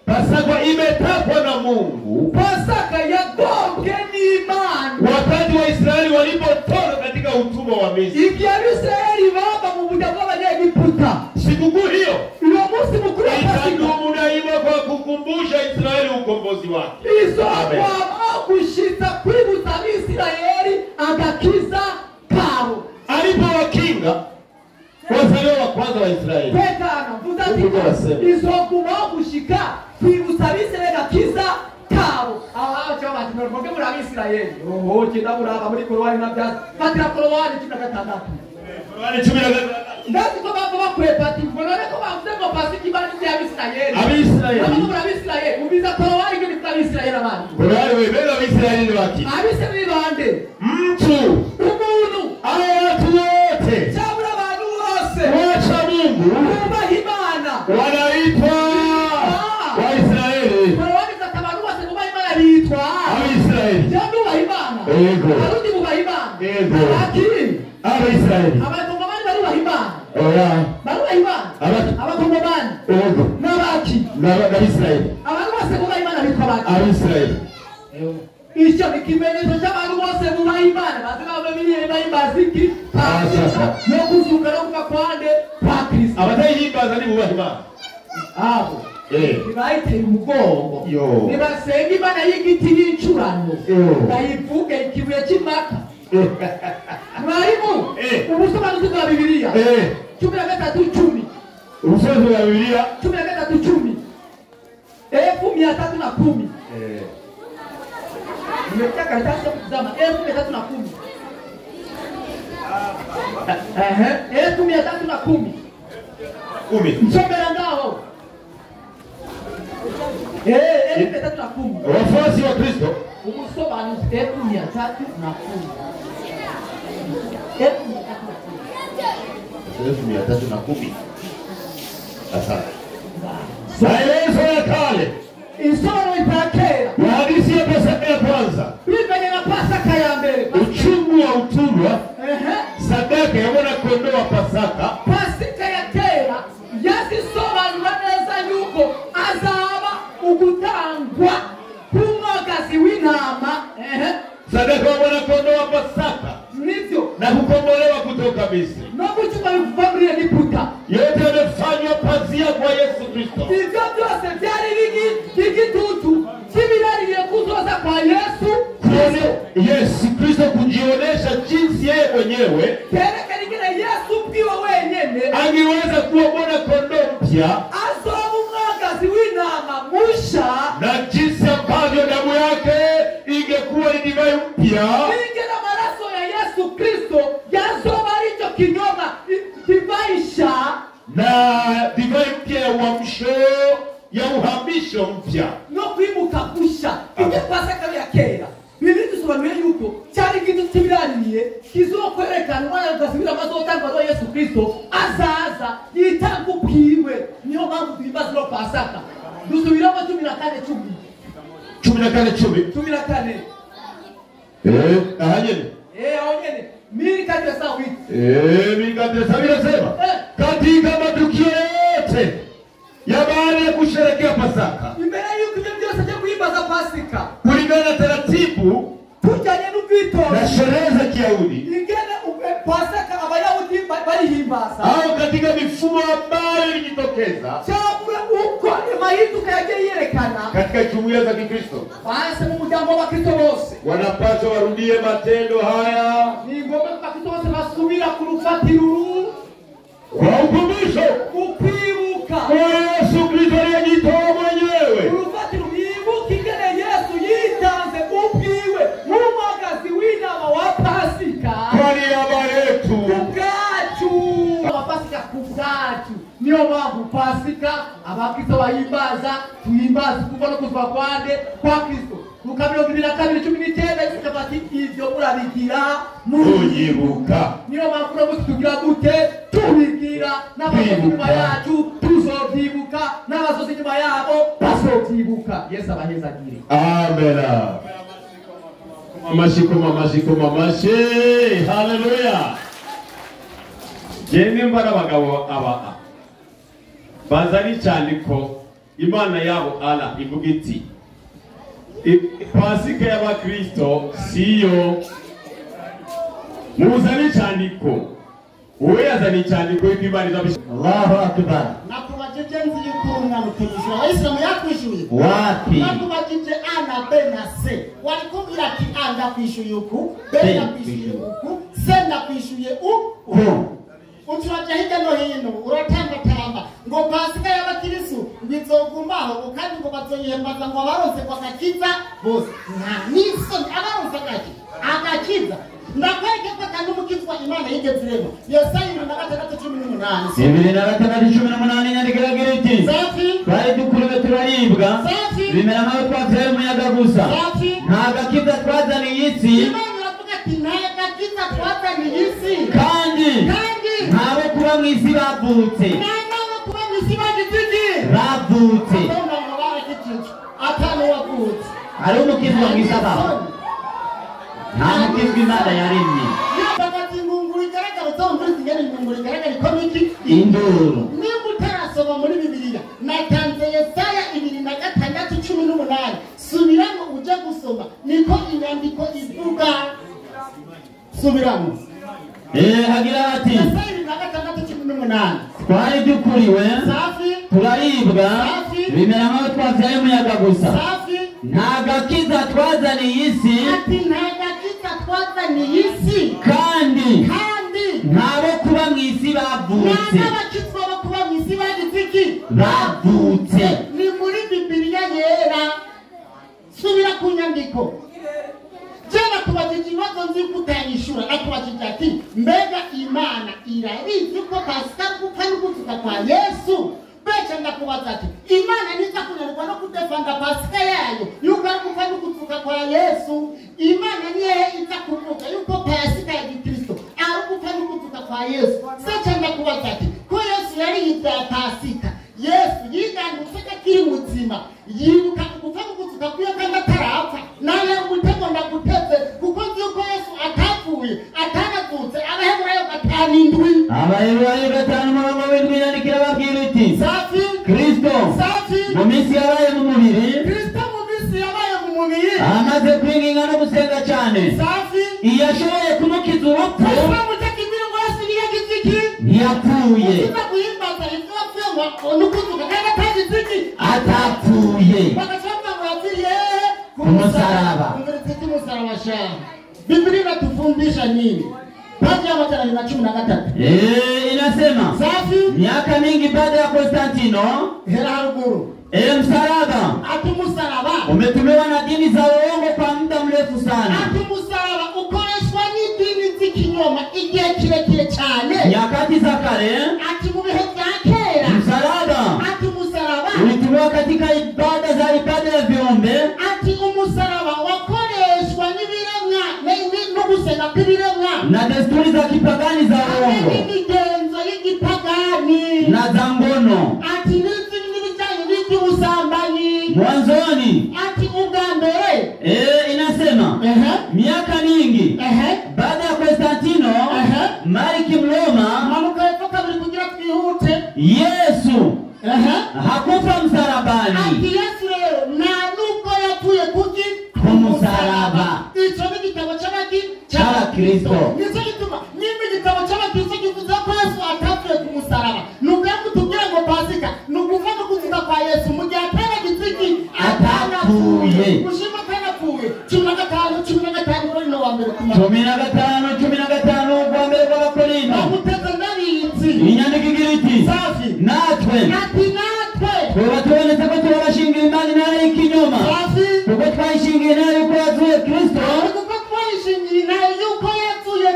Pasaka imetakwa na Mungu. Pasaka yagombwe n'Imana wakati wa Israeli walipotoka katika utumwa wa Misri. igihe Abisirayeli baba mu buryo bw'abanyegiputa, Sikukuu hiyo uwo munsi mukuru wa Pasaka itadumu daima kwa kukumbusha Israeli ukombozi wake. izokwama gushitsa kwibutsa Abisirayeli agakiza kabo. Alipowakinga wazaliwa wa kwanza wa Israeli, Petana mvuze izoguma gushika kwibutsa Abisirayeli agakiza kabo. Aho cyo bati mvuge muri Abisirayeli oho cyenda buraba muri Korowani na byaza fatira Korowani 16 Korowani 16 ndati ko bava bakwepati mbonane ko bavuze ngo Pasika ibani ya Abisirayeli. Abisirayeli muri Abisirayeli ubiza Korowani ngo ni Abisirayeli abandi. Korowani webega Abisirayeli ni waki Abisirayeli bande mtu umuntu abo watu wote cyabura abantu bose wacha Mungu bubaha Imana wanaitwa Waisraeli. Korowani zatabantu bose bubaha Imana bitwa Abisirayeli. cyangwa bubaha Imana Yego. arundi bubaha Imana Yego. akiri Abisirayeli. abakongomani barubaha Imana Oya. barubaha Imana abakongomani Yego. n'abaki n'Abisirayeli. abantu bose bubaha Imana bitwa abaki Abisirayeli. icyo ni ikimenyetso cy'abantu bose bubaha Imana bazina bamiriye bahimbaza iki Pasika no kuzuka no kuva kwande kwa Kristo. Abatayihimbaza ni bubaha Imana. Abo ntibayiteye umugongo nibasenga Imana y'igiti y'incurano bayivuge ikibuye cy'imaka. Mwarimu ubusobanuzi bwa Bibiliya 13:10 ubusobanuzi bwa Bibiliya 13:10 1310 nimekuja karatasi ya kutazama 1310 1310 msomera ngao 1310 wafuasi wa Kristo ubusobanuzi 1310 1310. Asante. Maelezo ya kale isoro ipakera hadithi ya Pasaka ya kwanza bibanye na Pasaka ya mbere uchungu wa utumwa sadaka ya mwana kondoo wa Pasaka. Pasika ya kera yazisobanura neza yuko azaba ugutangwa k'umwagazi w'intama sadaka ya mwana kondoo wa Pasaka nivyo na kukombolewa kutoka Misri no kuchuma kuvamri ya Giputa yote yamefanywa pazia kwa Yesu Kristo. Hivyo byose byari igitutu kibirariye kuzoza kwa Yesu Yesu Kristo kujionesha jinsi yeye mwenyewe kerekana ingene Yesu bwiwe wenyene angeweza kuwa mwana kondoo mpya azoba umwagazi w'intama musha na jinsi ambavyo damu yake ingekuwa ni divai mpya ingene maraso ya Yesu Kristo yazoba aricho kinyoma divaisha na divai mpya ya uamsho ya uhamisho mpya no kwimuka kusha ije Pasaka ya kera Biblia tusobanuye yuko cyari kitu kibiraniye kizokwerekana umwana gasubira mazotangwa no Yesu Kristo azaza yitanga ubwiwe niyo mpamvu twimbaza no Pasaka dusubiramo 14:10 ahanyene ahonyene mirikate sawi mirikate sawi nasema katika matukio yote ya baada ya kusherehekea Pasaka imbere yuko ibyo byose byo kuhimbaza Pasika kulingana na taratibu tujanye n'ubwito na sherehe za Kiyahudi ingene Pasaka abayahudi barihimbaza au katika mifumo ambayo ilijitokeza cyangwa uko amahinduka yagiye yerekana katika jumuiya za Kikristo base mu muryango wa Kristo bose wanapaswa warudie matendo haya ni ngombwa kwa Kristo bose basubira ku rufatiro kwa ukumbusho ukwibuka kwa Yesu Kristo aliyejitoa mwenyewe urufatiro mwibuka ingene Yesu yitanze ubwiwe nk'umwagazi w'intama wa Pasika kwa niaba yetu ubwacu wa Pasika kubwacu niyo mpamvu Pasika abakristo bahimbaza tuhimbaza kuva no kuva kwande kwa Kristo Luka 22:19 ikabati ivyo murabigira muyibuka niyo mpamvu rero tugira gute tubigira n'abazozi nyuma yacu tuzovyibuka n'abazozi nyuma yabo bazovyibuka Yesu abahezagire amen amashyi haleluya. Jene mbara abagabo aba bazari icyandiko Imana yabo ala ivuga iti Pasika y'abakristo siyo muzana icyandiko wowe yazana icyandiko y'Imana izabisha. Allahu akbar. Nakubajije nzi yuko umwana utumisha Abayisilamu yakwishuye wapi? Nakubajije A na B na C walikubwira ati A ndakwishuye uku, B ndakwishuye uku, C ndakwishuye uku. Uturaja hirya no hino uratambatamba ngo Pasika y'abakirisu bizogumaho kandi ngo bazoyembaza ngo abaronse kwa gakiza bose nta nisoni abaronse agakiza ndakwereke ko kandi umukizwa Imana yigeze rero Yesaya 6:18 2:18 nyandikiragira iti twari dukuriwe turaribwa bimera nkaho twavyaye umuyaga gusa nta gakiza twazaniye isi. Imana iravuga ati nta gakiza twazaniye isi kandi ntabo kuba mu isi bavutse bavutse atanu wavutse ari umukizwa mu isi abaho nta mukizwa Imana yaremye. Induru niba utarasoma muri Bibiliya natanze Yesaya 2:6-18 subiramo uje gusoma niko inyandiko ivuga. Subiramo hagira ati twari dukuriwe turaribwa bimera nkaho twavyaye umuyaga gusa nta gakiza twazaniye isi kandi ntabo kuba mu isi bavutse bavutse. ni muri Bibiliya yera. Subira ku nyandiko. Jana kubajije ibibazo nzi kutanyishura nakubajije ati mbega Imana irabizi ko Pasika gupfa n'ukuzuka kwa Yesu. Becha ndakubaza ati Imana niza kunanirwa no kudefanda Pasika yayo yuko ari gupfa n'ukuzuka kwa Yesu. Imana niye iza kuvuga yuko Pasika ya Kristo ari gupfa n'ukuzuka kwa Yesu. Secha ndakubaza ati ko Yesu yari yita Pasika Yesu yigandutse akiri muzima yibuka gupfa n'ukuzuka kuyo kandi atarapfa nawe umutego ndaguteze kuko yuko Yesu atapfuye atanavutse. Abaheburayo 5:5 yandikira babwira iti Kristo mu minsi yabaye mu mubiri amaze kwinginga no gusenga cyane iyo ashoboye kumukiza urupfu ntiyapfuye atapfuye ku musaraba. Biblia inatufundisha nini? Paji ya 13. Inasema miaka mingi baada ya Konstantino msalaba umetumiwa na dini za uongo kwa muda mrefu sana. Msalaba ukoreshwa ni dini zikinyoma igihe kirekire cyane. Nyakati za kale msalaba ulitumiwa katika ibada ya viumbe. Umusaraba wakoreshwa n'ibiremwa no gusenga kw'ibiremwa na desturi za kipagani za uongo n'imigenzo y'igipagani na za ngono. N'ibijyanye n'iby'ubusambanyi mwanzoni. ubwa mbere inasema miaka mingi baada ya Konstantino Mariki Mroma manuka kabiri kugira twihute Yesu hakufa msalabani. Yesu leo na nuko yapfuye kuki ku musaraba. Ico ni igitabo cy'Abakristo. Nico gituma nimba igitabo cy'Abakristo kivuze ko Yesu atapfuye ku musaraba nuko kutubwira ngo Pasika nukuva no kuzuka kwa Yesu mu gihe atana gitsiki atapfuye. Ushima kanapfuye 15 kuri no wa mbere kuma 15 kwa mbere b'Abakorinto muteze ndabizi inyandiko igira iti natwe tubonetse ko turabashingira Imana intara y'ikinyoma kuko twayishingiye intara yuko yazuye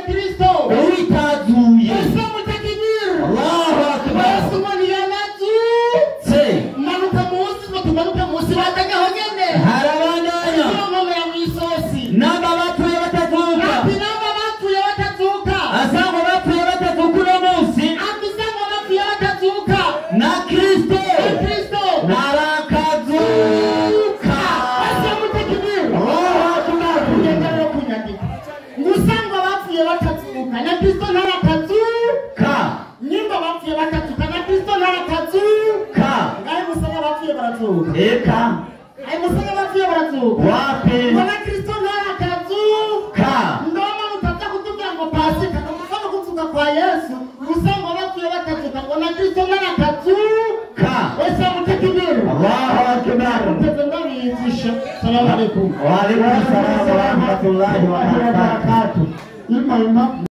Kristo uwitazuye. Allahu akbar. Harabandanya namba bapfuye batazuka asanga bapfuye batazuka uno munsi na Kristo narakazuka. Allahu akbar. bakazuka na Kristo ntarakazuka nimba bapfuye bakazuka na Kristo ntarakazuka ngahe musanga bapfuye barazuka eka ayi musanga bapfuye barazuka wapi na Kristo ntarakazuka ndoma mutata kutubwira ngo pasika no kuzuka kwa Yesu musanga bapfuye bakazuka ngo na Kristo ntarakazuka wese mutakibiro Allahu akbar muteze ndabiyigisha salamu alaykum wa alaykum assalam wa rahmatullahi wa barakatuh imana